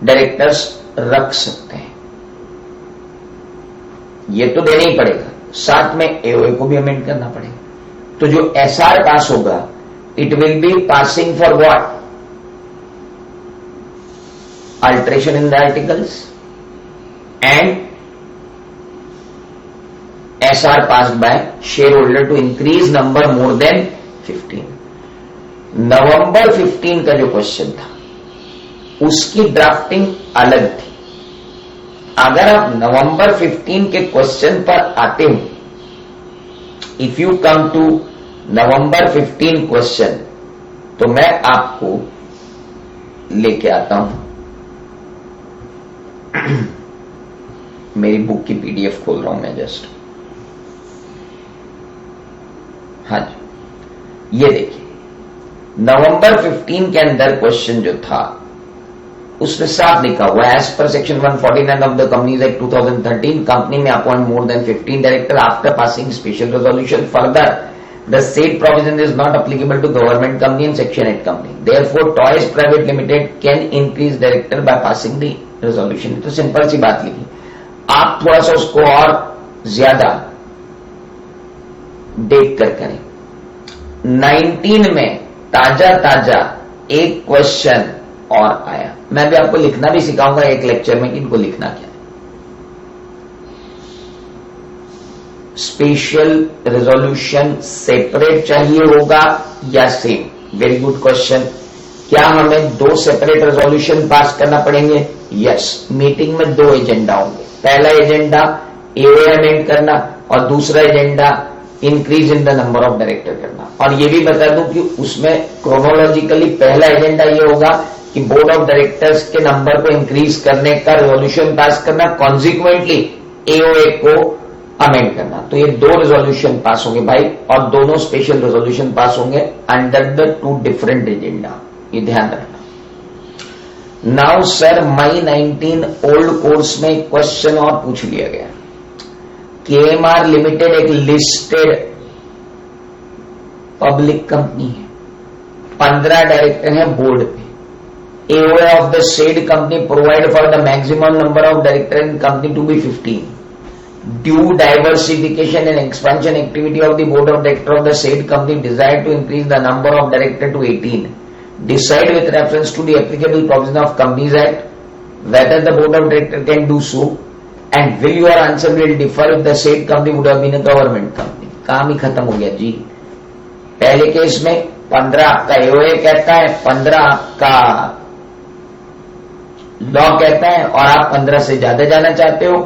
डायरेक्टर्स रख सकते हैं, ये तो देना ही पड़ेगा, साथ में एओए को भी अमेंड करना पड़ेगा। तो जो एसआर पास होगा it will be passing for what, alteration in the articles and SR passed by shareholder to increase number more than 15। नवंबर 15 का जो क्वेश्चन था उसकी ड्राफ्टिंग अलग थी। अगर आप नवंबर 15 के क्वेश्चन पर आते हो, if you come to November 15 question, तो मैं आपको लेके आता हूं, मेरी बुक की PDF खोल रहा हूं मैं जस्ट। हाँ जी, ये देखिए नवंबर 15 के अंदर क्वेश्चन जो था उसमें साफ लिखा हुआ है, as per section 149 of the companies act 2013 company में appoint more than 15 director after passing special resolution. Further the said provision is not applicable to government company and section 8 company, therefore toys private limited can increase director by passing the resolution. तो simple सी बात लिखी, आप थोड़ा सा उसको और ज्यादा देख कर करें। 19 में ताजा एक क्वेश्चन और आया, मैं भी आपको लिखना भी सिखाऊंगा एक लेक्चर में कि इनको लिखना क्या है। स्पेशल रेजोल्यूशन सेपरेट चाहिए होगा या सेम? Very good question. क्या हमें 2 सेपरेट रेजोल्यूशन पास करना पड़ेंगे? यस। मीटिंग में 2 एजेंडा होंगे, पहला एजेंडा एओए अमेंड करना और दूसरा agenda increase in the number of director करना। और ये भी बता दूं कि उसमें क्रोनोलॉजिकली पहला एजेंडा ये होगा कि बोर्ड ऑफ डायरेक्टर्स के नंबर को इंक्रीज करने का रेजोल्यूशन पास करना, कॉन्सिक्वेंटली एओए को अमेंड करना। तो ये 2 रेजोल्यूशन पास होंगे भाई, और दोनों स्पेशल रेजोल्यूशन पास होंगे अंडर द 2 डिफरेंट एजेंडा, ये ध्यान रखना। Now sir May 19 old course में क्वेश्चन और पूछ लिया गया, KMR लिमिटेड एक लिस्टेड पब्लिक कंपनी है, 15 डायरेक्टर हैं बोर्ड पे। AOA of the said company provide for the maximum number of director in company to be 15। Due diversification and expansion activity of the board of director of the said company desire to increase the number of director to 18। Decide with reference to the applicable provision of Companies Act whether the board of directors can do so, and will your answer will differ if the said company would have been a government company। काम ही खत्म हो गया जी। पहले case में 15 आपका AOA कहता है, 15 आपका लॉ कहता है, और आप 15 से ज्यादा जाना चाहते हो,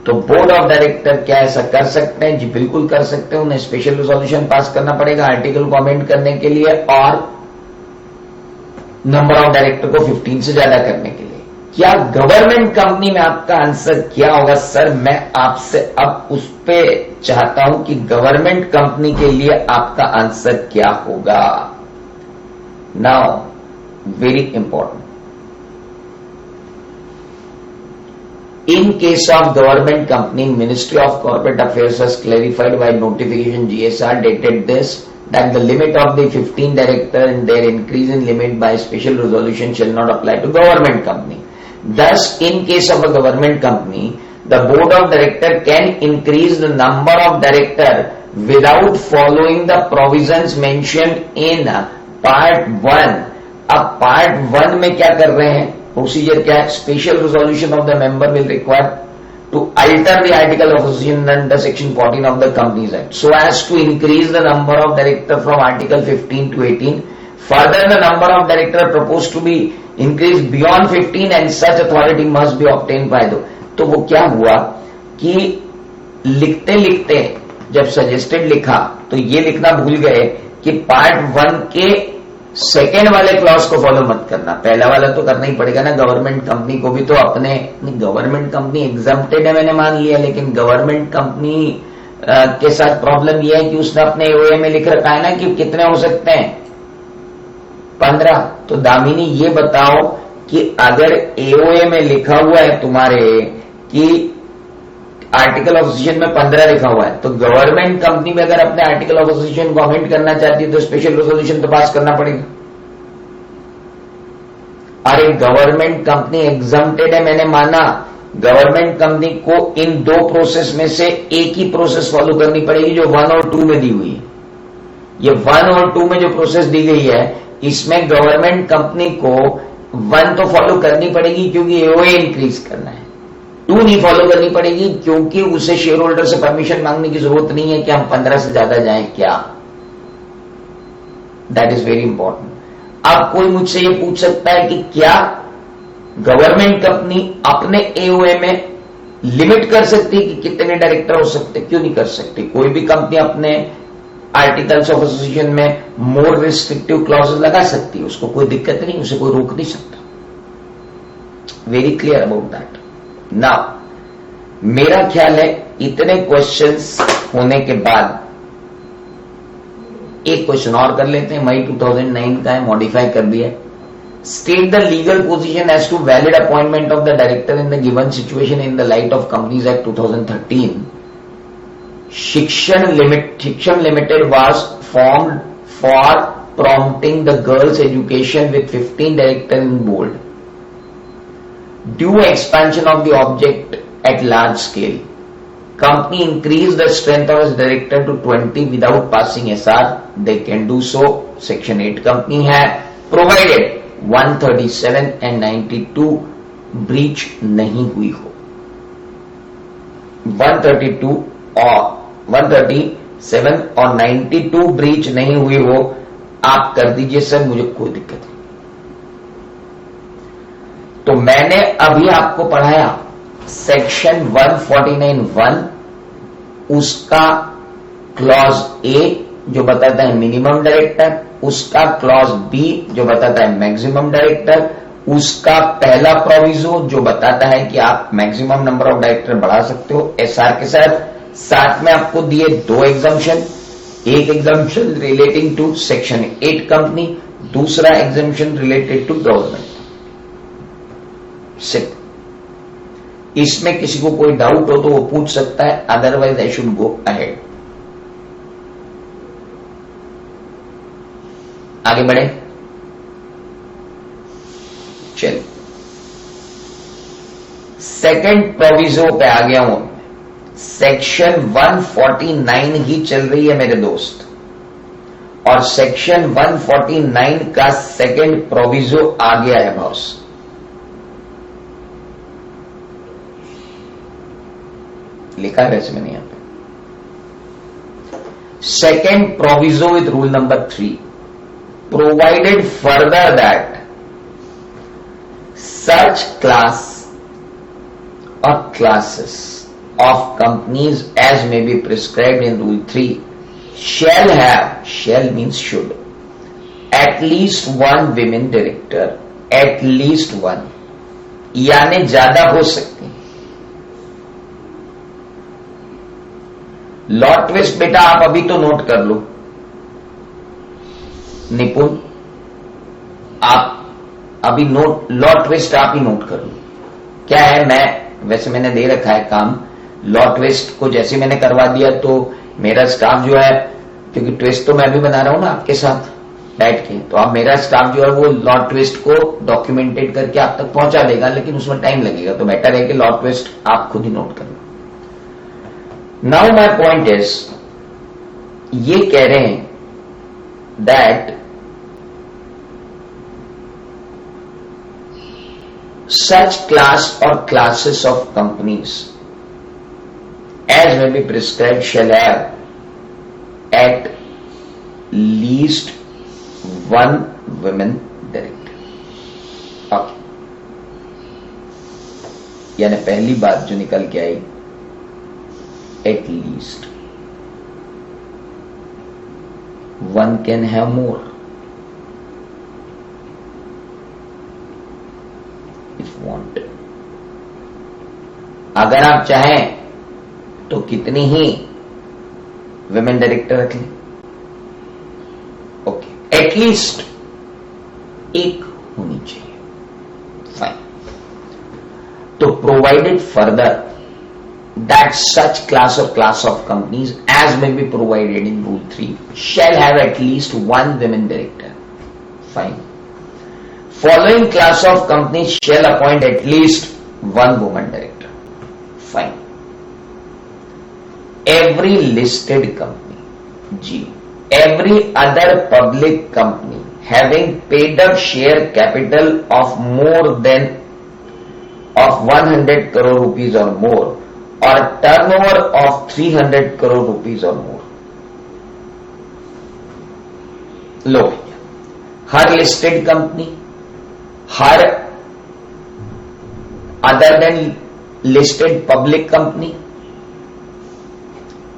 तो बोर्ड ऑफ डायरेक्टर क्या ऐसा कर सकते हैं? जी बिल्कुल कर सकते हैं। उन्हें स्पेशल रेजोल्यूशन पास करना पड़ेगा आर्टिकल को अमेंड करने के लिए और नंबर ऑफ डायरेक्टर को 15 से ज्यादा करने के लिए। क्या गवर्नमेंट कंपनी में आपका आंसर क्या होगा? सर मैं आपसे अब उस पे चाहता हूं कि गवर्नमेंट कंपनी के लिए आपका आंसर क्या होगा। Now very important, in case of government company, Ministry of Corporate Affairs has clarified by notification GSR dated this that the limit of the 15 director and their increase in limit by special resolution shall not apply to government company. Thus, in case of a government company, the board of director can increase the number of director without following the provisions mentioned in part 1. अब part 1 में क्या कर रहे हैं? Procedure क्या है? Special resolution of the member will require to alter the article of association under section 14 of the Companies Act so as to increase the number of director from article 15 to 18. Further, the number of director proposed to be increased beyond 15 and such authority must be obtained by the। तो वो क्या हुआ कि लिखते लिखते जब suggested लिखा तो ये लिखना भूल गए कि पार्ट 1 के सेकेंड वाले क्लॉज को फॉलो मत करना, पहला वाला तो करना ही पड़ेगा ना। गवर्नमेंट कंपनी को भी तो अपने, गवर्नमेंट कंपनी एग्जम्प्टेड है मैंने मान लिया, लेकिन गवर्नमेंट कंपनी के साथ प्रॉब्लम यह है कि उसने अपने एओए में लिख रखा है ना कि कितने हो सकते हैं, 15। तो दामिनी ये बताओ कि अगर एओए में लिखा हुआ है तुम्हारे कि आर्टिकल ऑफ एसोसिएशन में 15 लिखा हुआ है, तो गवर्नमेंट कंपनी में अगर अपने आर्टिकल ऑफ एसोसिएशन को अमेंड करना चाहती है तो स्पेशल रेजोल्यूशन तो पास करना पड़ेगा। अरे गवर्नमेंट कंपनी एग्जम्प्टेड है, मैंने माना। गवर्नमेंट कंपनी को इन दो प्रोसेस में से एक ही प्रोसेस फॉलो करनी पड़ेगी जो 1 और 2 में दी हुई है। ये 1 और 2 में जो प्रोसेस दी गई है, इसमें गवर्नमेंट कंपनी को 1 तो फॉलो करनी पड़ेगी क्योंकि एओए इंक्रीज करना है, 2 नहीं फॉलो करनी पड़ेगी क्योंकि उसे शेयर होल्डर से परमिशन मांगने की जरूरत नहीं है कि हम 15 से ज्यादा जाएं क्या। That is very important. अब कोई मुझसे ये पूछ सकता है कि क्या गवर्नमेंट कंपनी अपने एओए में लिमिट कर सकती है कि कितने डायरेक्टर हो सकते? क्यों नहीं कर सकती? कोई भी कंपनी अपने आर्टिकल्स ऑफ एसोसिएशन में मोर रिस्ट्रिक्टिव क्लॉजेस लगा सकती है, उसको कोई दिक्कत नहीं, उसे कोई रोक नहीं सकता। Very clear about that. Now मेरा ख्याल है इतने क्वेश्चंस होने के बाद एक क्वेश्चन और कर लेते हैं। मई 2009 का है, मॉडिफाई कर दिया। State the legal position as to valid appointment of the director in the given situation in the light of companies act 2013। Shikshan limited was formed for prompting the girls' education with 15 directors in bold. Due expansion of the object at large scale. Company increased the strength of its director to 20 without passing SR. They can do so. Section 8 company है, provided 137 and 92 breach नहीं हुई हो। 132 और 137 और 92 breach नहीं हुई हो, आप कर दीजिए सर, मुझे कोई दिक्कत नहीं। तो मैंने अभी आपको पढ़ाया सेक्शन 149(1), उसका क्लॉज ए जो बताता है मिनिमम डायरेक्टर, उसका क्लॉज बी जो बताता है मैक्सिमम डायरेक्टर, उसका पहला प्रोविजो जो बताता है कि आप मैक्सिमम नंबर ऑफ डायरेक्टर बढ़ा सकते हो एसआर के साथ। साथ में आपको दिए 2 एग्जम्पशन, एक exemption relating to section 8 company, दूसरा एग्जम्पशन रिलेटेड टू गवर्नमेंट। सिर्फ इसमें किसी को कोई डाउट हो तो वो पूछ सकता है, otherwise I should go ahead. आगे बढ़े, चलिए सेकंड प्रोविजो पे आ गया हूं। सेक्शन 149 ही चल रही है मेरे दोस्त, और सेक्शन 149 का सेकंड प्रोविजो आ गया है बॉस। लिखा है वैसे मैंने यहां पे, second proviso with rule number 3 provided further that such class or classes of companies as may be prescribed in rule 3 shall have, shall means should, at least 1 women director, at least 1, यानी ज्यादा हो सकती। Law twist बेटा आप अभी तो note कर लो, निपुण आप अभी नोट, लॉ ट्विस्ट आप ही नोट कर लो। क्या है, मैं वैसे मैंने दे रखा है काम, लॉ ट्विस्ट को जैसे मैंने करवा दिया तो मेरा स्टाफ जो है, क्योंकि ट्विस्ट तो मैं भी बना रहा हूं ना आपके साथ बैठ के, तो अब मेरा स्टाफ जो है वो लॉ ट्विस्ट को डॉक्यूमेंटेड करके आप तक पहुंचा देगा, लेकिन उसमें टाइम लगेगा, तो बेटर है कि लॉ ट्विस्ट आप खुद ही नोट कर लो। नाउ माय पॉइंट इज, ये कह रहे हैं that such class or classes of companies as may be prescribed shall have at least 1 women director. Okay. यानी पहली बात जो निकल के आई, at least 1 can have more if wanted. अगर आप चाहें तो कितनी ही विमेन डायरेक्टर रख लें, ओके, एटलीस्ट एक होनी चाहिए, फाइन। तो provided further that such class or class of companies as may be provided in rule 3 shall have at least 1 women director, fine. Following class of companies shall appoint at least one woman director. Fine. Every listed company, G, every other public company having paid up share capital of more than of 100 crore rupees or more, or turnover of 300 crore rupees or more. लो भैया, हर listed company, हर other than listed public company,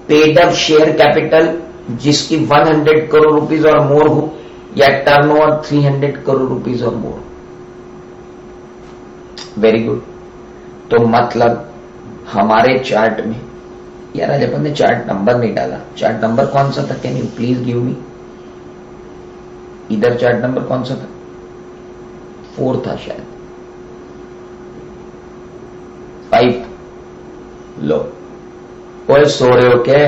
paid up share capital जिसकी 100 crore rupees और मोर हो, या turnover 300 crore rupees और मोर। Very good. तो मतलब हमारे चार्ट में, यार आज अपन ने चार्ट नंबर नहीं डाला, चार्ट नंबर कौन सा था? Can you please give me? इधर चार्ट नंबर कौन सा था? 4 था शायद, 5। लो, कोई सो रहे हो क्या?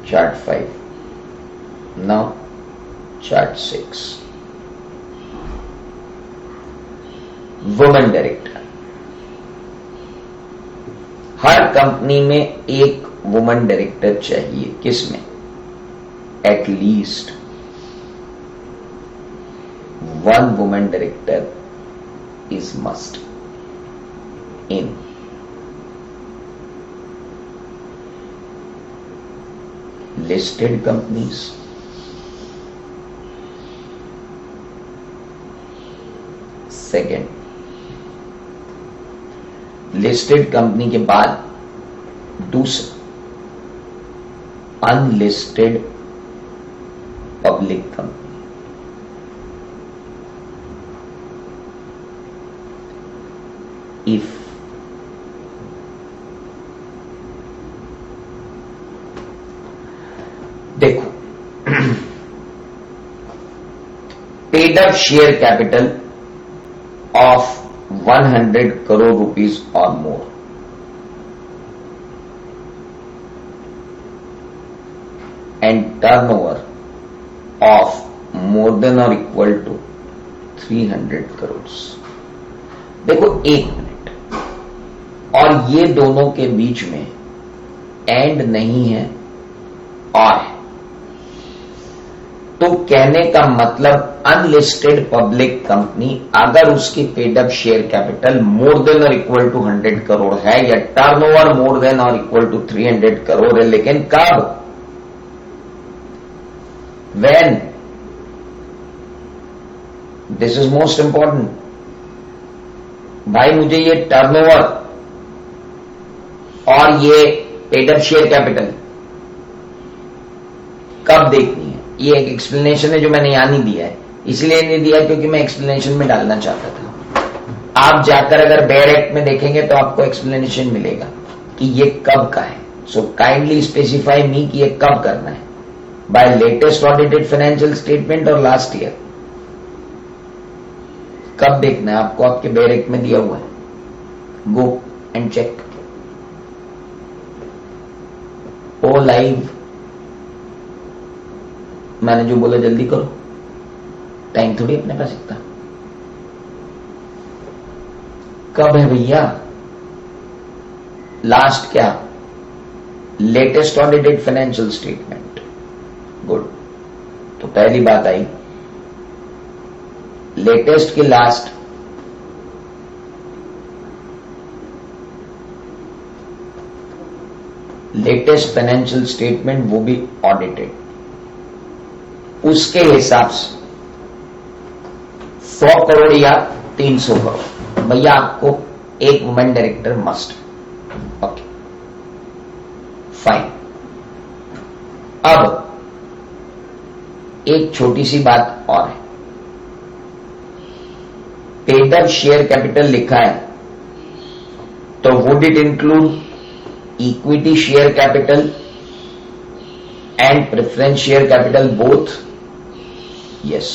Chart 5, now chart 6। Women director, हर कंपनी में एक वुमेन डायरेक्टर चाहिए। किसमें? At least 1 woman director is must in listed companies, second, listed company के बाद दूसरा अनलिस्टेड पब्लिक कंपनी। इफ देखो, paid up share capital of 100 crore rupees और more, and turnover of more than और इक्वल टू 300 करोड़। देखो, एक मिनट, और ये दोनों के बीच में एंड नहीं है, और है। तो कहने का मतलब अनलिस्टेड पब्लिक कंपनी अगर उसकी पेड अप शेयर कैपिटल मोर देन और इक्वल टू 100 करोड़ है, या टर्नओवर मोर देन और इक्वल टू 300 करोड़ है, लेकिन कब? When, this is most important भाई, मुझे ये टर्नओवर और ये पेड अप शेयर कैपिटल कब देखनी है? ये एक एक्सप्लेनेशन है जो मैंने यहां नहीं दिया है, इसलिए नहीं दिया क्योंकि मैं एक्सप्लेनेशन में डालना चाहता था। आप जाकर अगर बेयर एक्ट में देखेंगे तो आपको एक्सप्लेनेशन मिलेगा कि ये कब का है। सो काइंडली स्पेसिफाई मी कि ये कब करना है, by latest audited financial statement और लास्ट ईयर। कब देखना है आपको? आपके बेयर एक्ट में दिया हुआ है, go and check. Oh live, मैंने जो बोला जल्दी करो, टाइम थोड़ी अपने पास इतना। कब है भैया? लास्ट क्या? Latest audited financial statement. Good. तो पहली बात आई, लेटेस्ट की लास्ट लेटेस्ट फाइनेंशियल स्टेटमेंट, वो भी ऑडिटेड, उसके हिसाब से 100 करोड़ या 300 करोड़ भैया आपको एक women director must. Okay fine. अब एक छोटी सी बात और है, पेड अप शेयर कैपिटल लिखा है, तो would it include equity share capital and preference share capital both? Yes.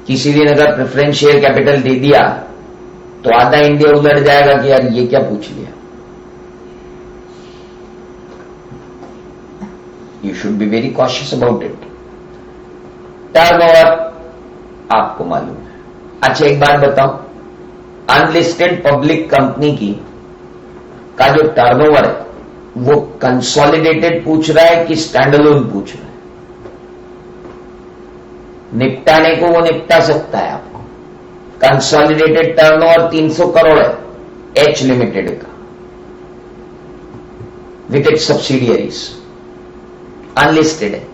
किसी दिन अगर प्रेफरेंस शेयर कैपिटल दे दिया तो आधा इंडिया उलट जाएगा कि यार ये क्या पूछ लिया। You should be very cautious about it. Turnover आपको मालूम है। अच्छा एक बात बताओ, अनलिस्टेड पब्लिक कंपनी का जो टर्नओवर है वो कंसोलिडेटेड पूछ रहा है कि स्टैंडअलोन पूछ रहा है? निपटाने को वो निपटा सकता है आपको। कंसोलिडेटेड टर्नओवर 300 करोड़ है एच लिमिटेड का विथ इट्स सब्सिडियरीज, अनलिस्टेड है।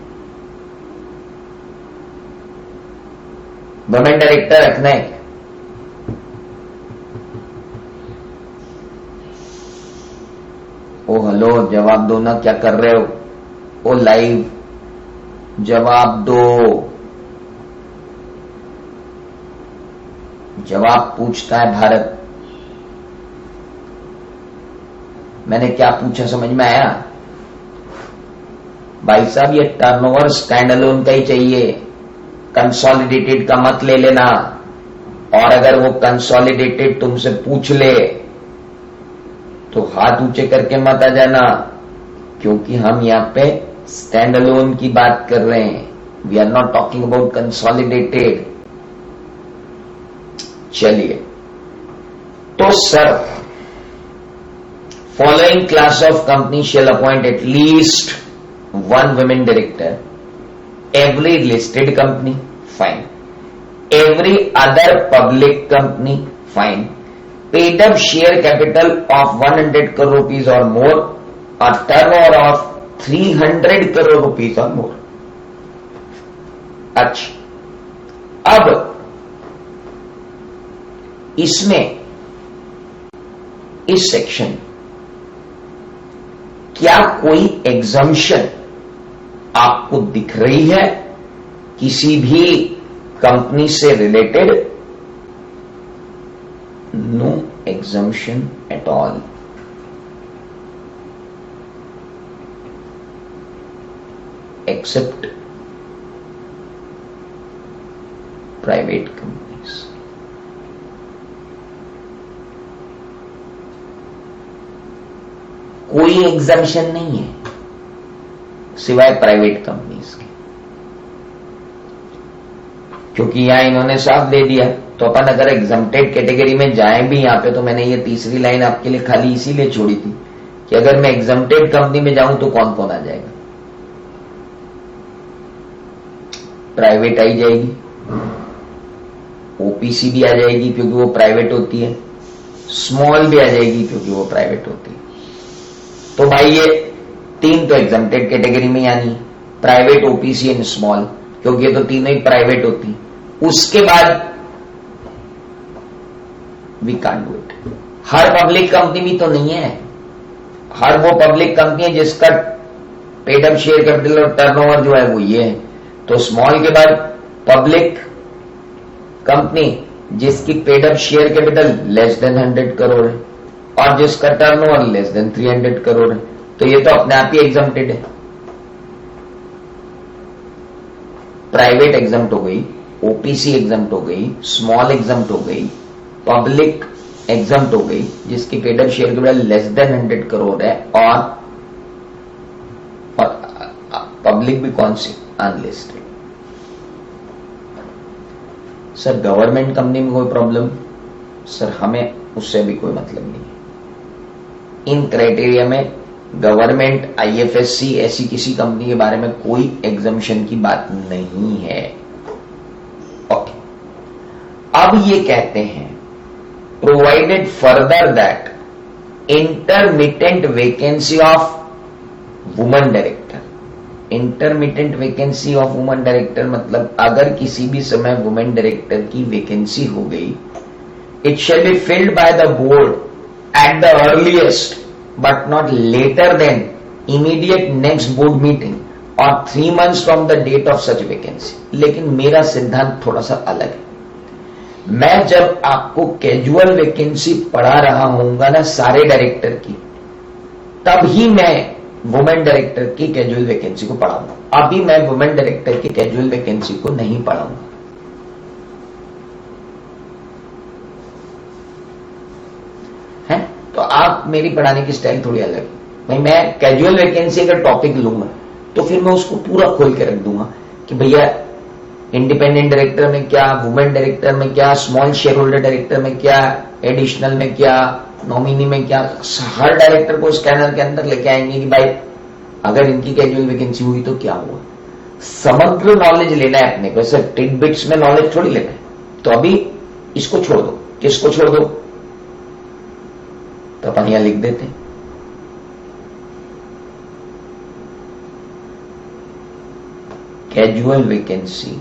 वुमेन डायरेक्टर रखना है? ओ हेलो, जवाब दो ना, क्या कर रहे हो? ओ लाइव, जवाब दो। जवाब पूछता है भारत। मैंने क्या पूछा समझ में आया? भाई साहब ये टर्नओवर स्टैंड अलोन का ही चाहिए, कंसोलिडेटेड का मत ले लेना। और अगर वो कंसोलिडेटेड तुमसे पूछ ले तो हाथ ऊंचे करके मत आ जाना, क्योंकि हम यहां पे स्टैंड अलोन की बात कर रहे हैं। We are not talking about consolidated. चलिए, तो sir following class of company shall appoint at least one women director, every listed company, fine, every other public company, fine, paid up share capital of 100 crore rupees or more, a turnover of 300 crore rupees or more. अच्छा, अब इसमें इस section क्या कोई exemption आपको दिख रही है किसी भी कंपनी से related? No exemption at all. Except private companies. कोई एग्जम्पशन नहीं है सिवाय प्राइवेट कंपनीज के, क्योंकि यहां इन्होंने साफ दे दिया। तो अपन अगर एग्जम्प्टेड कैटेगरी में जाएं भी यहां पे, तो मैंने ये तीसरी लाइन आपके लिए खाली इसीलिए छोड़ी थी कि अगर मैं एग्जम्प्टेड कंपनी में जाऊं तो कौन कौन आ जाएगा? प्राइवेट आई जाएगी, ओपीसी भी आ जाएगी क्योंकि वो प्राइवेट होती है, स्मॉल भी आ जाएगी क्योंकि वो प्राइवेट होती है। तो भाई ये तीन तो एग्जम्प्टेड कैटेगरी में यानी प्राइवेट, ओपीसी एंड स्मॉल, क्योंकि ये तो तीनों ही प्राइवेट होती। उसके बाद वी कांट डू इट। हर पब्लिक कंपनी भी तो नहीं है, हर वो पब्लिक कंपनी है जिसका पेड अप शेयर कैपिटल और टर्नओवर जो है वो ये है। तो स्मॉल के बाद पब्लिक कंपनी जिसकी paid up share capital less than 100 crore है और जिसका टर्नओवर लेस देन 300 करोड़ है, तो ये तो अपने आप ही एग्जम्प्टेड है। प्राइवेट एग्जम्प्ट हो गई, ओपीसी एग्जम्प्ट हो गई, स्मॉल एग्जम्प्ट हो गई, पब्लिक एग्जम्प्ट हो गई जिसकी paid up share capital less than 100 crore है, और पब्लिक भी कौन सी? अनलिस्टेड। सर गवर्नमेंट कंपनी में कोई प्रॉब्लम? सर हमें उससे भी कोई मतलब नहीं है। इन क्राइटेरिया में गवर्नमेंट, आईएफएससी ऐसी किसी कंपनी के बारे में कोई एग्जम्पशन की बात नहीं है। ओके, अब ये कहते हैं provided further that intermittent vacancy of woman director. Intermittent vacancy of woman director मतलब अगर किसी भी समय वुमेन डायरेक्टर की वैकेंसी हो गई, it shall be filled by the board at the earliest but not later than immediate next board meeting और 3 months from the date of such vacancy. लेकिन मेरा सिद्धांत थोड़ा सा अलग है। मैं जब आपको कैजुअल वैकेंसी पढ़ा रहा होऊंगा ना सारे डायरेक्टर की, तब ही मैं वुमेन डायरेक्टर की कैजुअल वैकेंसी को पढ़ाऊंगा। अभी मैं वुमेन डायरेक्टर की कैजुअल वैकेंसी को नहीं पढ़ाऊंगा। है तो आप मेरी पढ़ाने की स्टाइल थोड़ी अलग है भाई। मैं कैजुअल वैकेंसी अगर टॉपिक लूंगा तो फिर मैं उसको पूरा खोल के रख दूंगा कि भैया इंडिपेंडेंट डायरेक्टर में क्या, वुमेन डायरेक्टर में क्या, स्मॉल शेयर होल्डर डायरेक्टर में क्या, एडिशनल में क्या, नॉमिनी में क्या, हर डायरेक्टर को स्कैनर के अंदर लेके आएंगे कि भाई अगर इनकी कैजुअल वैकेंसी हुई तो क्या हुआ। समग्र नॉलेज लेना है अपने को, ऐसे टिडबिट्स में नॉलेज थोड़ी लेना है। तो अभी इसको छोड़ दो, किसको छोड़ दो, तो अपन यहां लिख देते हैं casual vacancy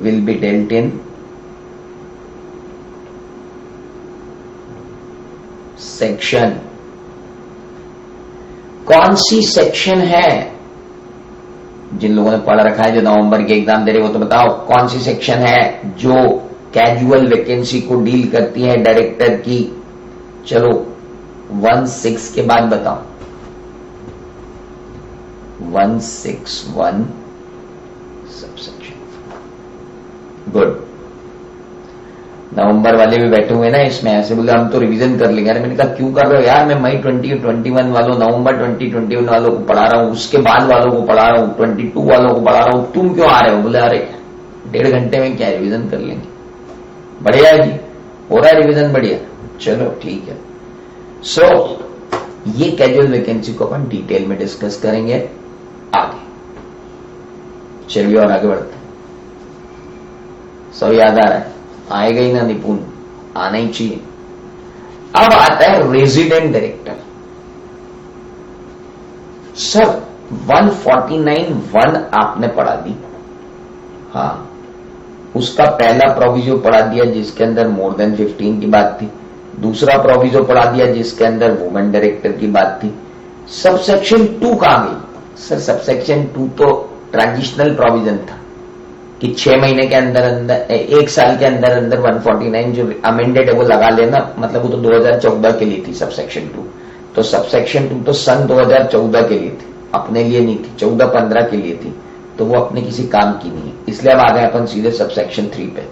will be dealt in section. कौन सी सेक्शन है? जिन लोगों ने पढ़ रखा है, जो नवंबर के एग्जाम दे रहे हो, तो बताओ कौन सी सेक्शन है जो कैजुअल वैकेंसी को डील करती है डायरेक्टर की। चलो 1.6 के बाद बताओ। 161 सबसेक्शन। गुड। नवंबर वाले भी बैठे हुए ना इसमें, ऐसे बोले हम तो रिवीजन कर लेंगे। मैंने कहा क्यों कर रहे हो यार, मैं मई 2021 वालों, नवंबर 2021 वालों को पढ़ा रहा हूं, उसके बाद वालों को पढ़ा रहा हूं, 22 वालों को पढ़ा रहा हूं, तुम क्यों आ रहे हो? बोले अरे 1.5 घंटे में क्या रिवीजन कर लेंगे। बढ़िया है जी, हो रहा है रिवीजन, बढ़िया, चलो ठीक है। सो ये कैजुअल वैकेंसी को अपन डिटेल में डिस्कस करेंगे आगे। चलिए और आगे बढ़ते हैं। सब याद आ रहा है? आएगा ही ना निपुण, आना ही चाहिए। अब आता है रेजिडेंट डायरेक्टर। सर 149(1) आपने पढ़ा दी, हाँ, उसका पहला प्रोविजो पढ़ा दिया जिसके अंदर मोर देन 15 की बात थी, दूसरा प्रोविजो पढ़ा दिया जिसके अंदर वुमेन डायरेक्टर की बात थी। सबसेक्शन 2 कहां गई? सर सबसेक्शन 2 तो ट्रांजिशनल प्रोविजन था कि 6 महीने के अंदर अंदर, 1 साल के अंदर अंदर 149 जो अमेंडेड है वो लगा लेना, मतलब वो तो 2014 के लिए थी सबसेक्शन 2। तो सबसेक्शन 2 तो सन 2014 के लिए थी, अपने लिए नहीं थी, 14-15 के लिए थी, तो वो अपने किसी काम की नहीं है। इसलिए अब आ गए अपन सीधे सबसेक्शन 3 पे।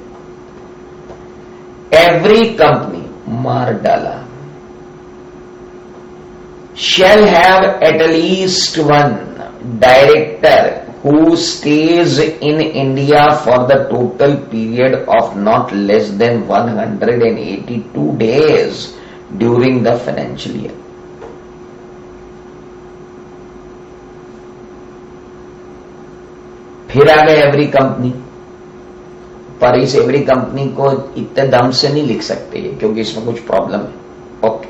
एवरी कंपनी, मार डाला, shall have at least one director who stays in India for the total period of not less than 182 days during the financial year. फिर आ गए एवरी कंपनी, पर इस एवरी कंपनी को इतने दम से नहीं लिख सकते क्योंकि इसमें कुछ प्रॉब्लम है। ओके,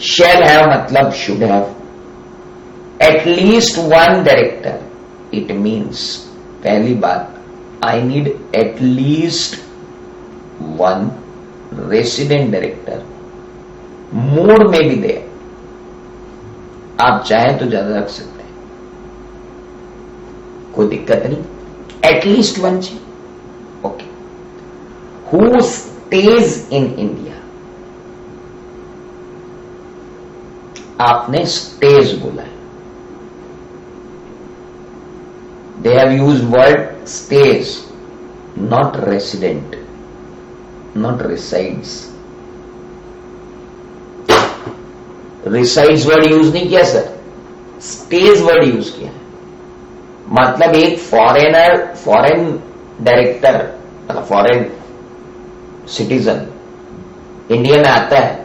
shall have मतलब should have, at least one director, it means पहली बात, I need at least one resident director, mood में भी दे, आप चाहें तो ज्यादा रख सकते हैं, कोई दिक्कत नहीं, एटलीस्ट वन चाहिए। Okay, who stays in India, आपने स्टेज बोला है, they have use word stage, not resident, not resides. Resides word use नहीं किया सर, स्टेज वर्ड यूज किया है। मतलब एक फॉरेनर, फॉरेन डायरेक्टर, मतलब फॉरेन सिटीजन इंडिया में आता है,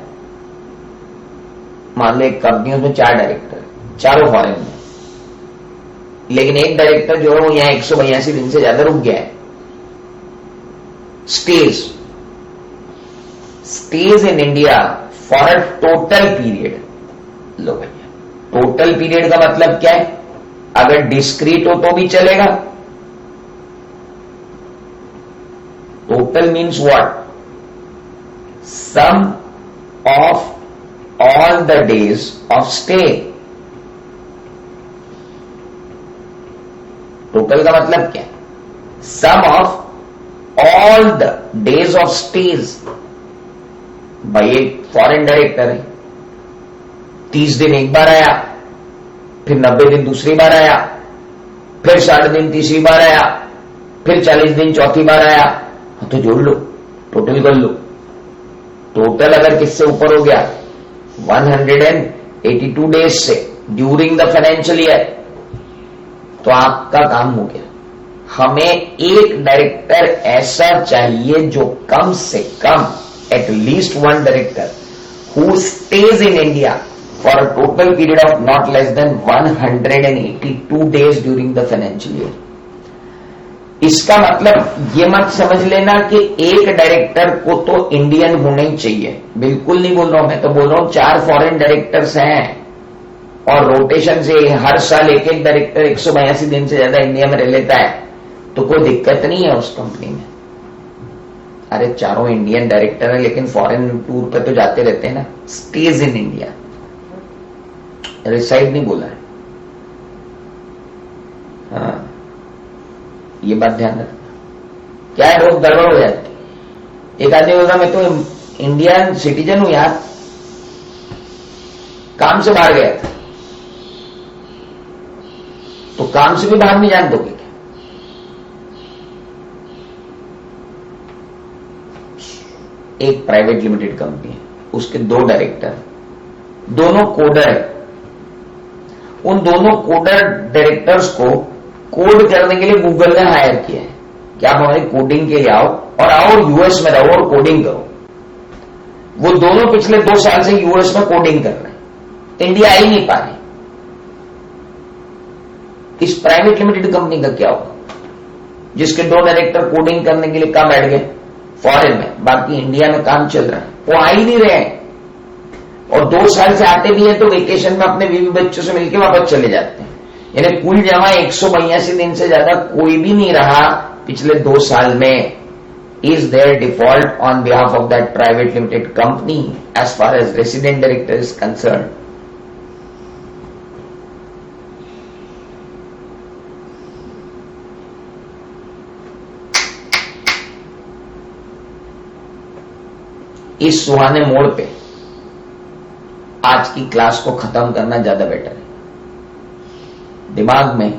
मान लो एक कंपनी में 4 डायरेक्टर, चारों फॉरेन में, लेकिन एक डायरेक्टर जो है वो यहां 182 दिन से ज्यादा रुक गया है, stays in India for a total period. लो भैया, टोटल पीरियड का मतलब क्या है? अगर डिस्क्रीट हो तो भी चलेगा। Total means what? Sum of all the days of stay. टोटल का मतलब क्या है? Sum of all the days of stays. भाई एक फॉरेन डायरेक्टर है, 30 दिन एक बार आया, फिर 90 दिन दूसरी बार आया, फिर 60 दिन तीसरी बार आया, फिर 40 दिन चौथी बार आया, तो जोड़ लो, टोटल कर लो। टोटल अगर किससे ऊपर हो गया 182 डेज से ड्यूरिंग द फाइनेंशियल ईयर, तो आपका काम हो गया। हमें एक डायरेक्टर ऐसा चाहिए जो कम से कम at least one director who stays in India for a total period of not less than 182 days during the financial year. इसका मतलब ये मत समझ लेना कि एक डायरेक्टर को तो इंडियन होना ही चाहिए, बिल्कुल नहीं बोल रहा हूं। मैं तो बोल रहा हूं 4 फॉरेन डायरेक्टर्स हैं और रोटेशन से हर साल एक एक डायरेक्टर 182 दिन से ज्यादा इंडिया में रह लेता है, तो कोई दिक्कत नहीं है उस कंपनी में। अरे चारों इंडियन डायरेक्टर है लेकिन फॉरेन टूर पे तो जाते रहते हैं ना। स्टेज इन इंडिया, रिसाइड नहीं बोला है। हाँ, ये बात ध्यान रखना। क्या है, रोज गड़बड़ हो जाती। एक आदमी बोला मैं तो इंडियन सिटीजन हूं यार, काम से बाहर गया था। तो काम से भी बाहर नहीं जान दोगे क्या? एक प्राइवेट लिमिटेड कंपनी है, उसके 2 डायरेक्टर, दोनों कोडर है। उन दोनों कोडर डायरेक्टर्स को कोड करने के लिए गूगल ने हायर किया है कि आप हमारी कोडिंग के लिए आओ और यूएस में रहो और कोडिंग करो। वो दोनों पिछले 2 साल से यूएस में कोडिंग कर रहे हैं, इंडिया आ ही नहीं पा रहे। इस प्राइवेट लिमिटेड कंपनी का क्या होगा जिसके 2 डायरेक्टर कोडिंग करने के लिए कहाँ बैठ गए फॉरेन में, बाकी इंडिया में काम चल रहा है, वो आ ही नहीं रहे हैं। और 2 साल से आते भी हैं तो वेकेशन में अपने बीवी बच्चों से मिलकर वापस चले जाते हैं। यानी कुल जमा 182 दिन से ज्यादा कोई भी नहीं रहा पिछले 2 साल में। Is there default on behalf of that private limited company as far as resident director is concern. इस सुहाने मोड़ पे आज की क्लास को खत्म करना ज्यादा बेटर है। दिमाग में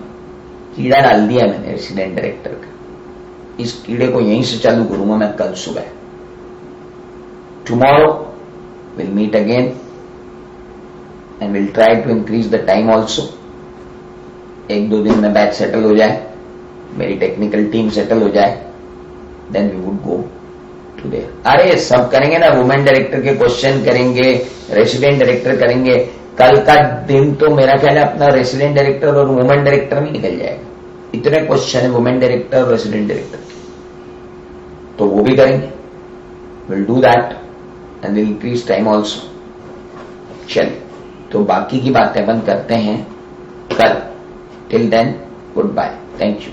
कीड़ा डाल दिया मैंने रेसिडेंट डायरेक्टर का, इस कीड़े को यहीं से चालू करूंगा मैं कल सुबह। Tomorrow will meet again and will try to increase the time also. 1-2 दिन में बैच सेटल हो जाए, मेरी टेक्निकल टीम सेटल हो जाए, then we would go to there. अरे सब करेंगे ना, वुमेन डायरेक्टर के क्वेश्चन करेंगे, रेसिडेंट डायरेक्टर करेंगे। कल का दिन तो मेरा ख्याल है अपना रेसिडेंट डायरेक्टर और वुमेन डायरेक्टर में निकल जाएगा। इतने क्वेश्चन है वुमेन डायरेक्टर और रेसिडेंट डायरेक्टर के, तो वो भी करेंगे। Will do that and will increase time also. चलिए, तो बाकी की बातें बंद करते हैं कल। Till then good bye, thank you.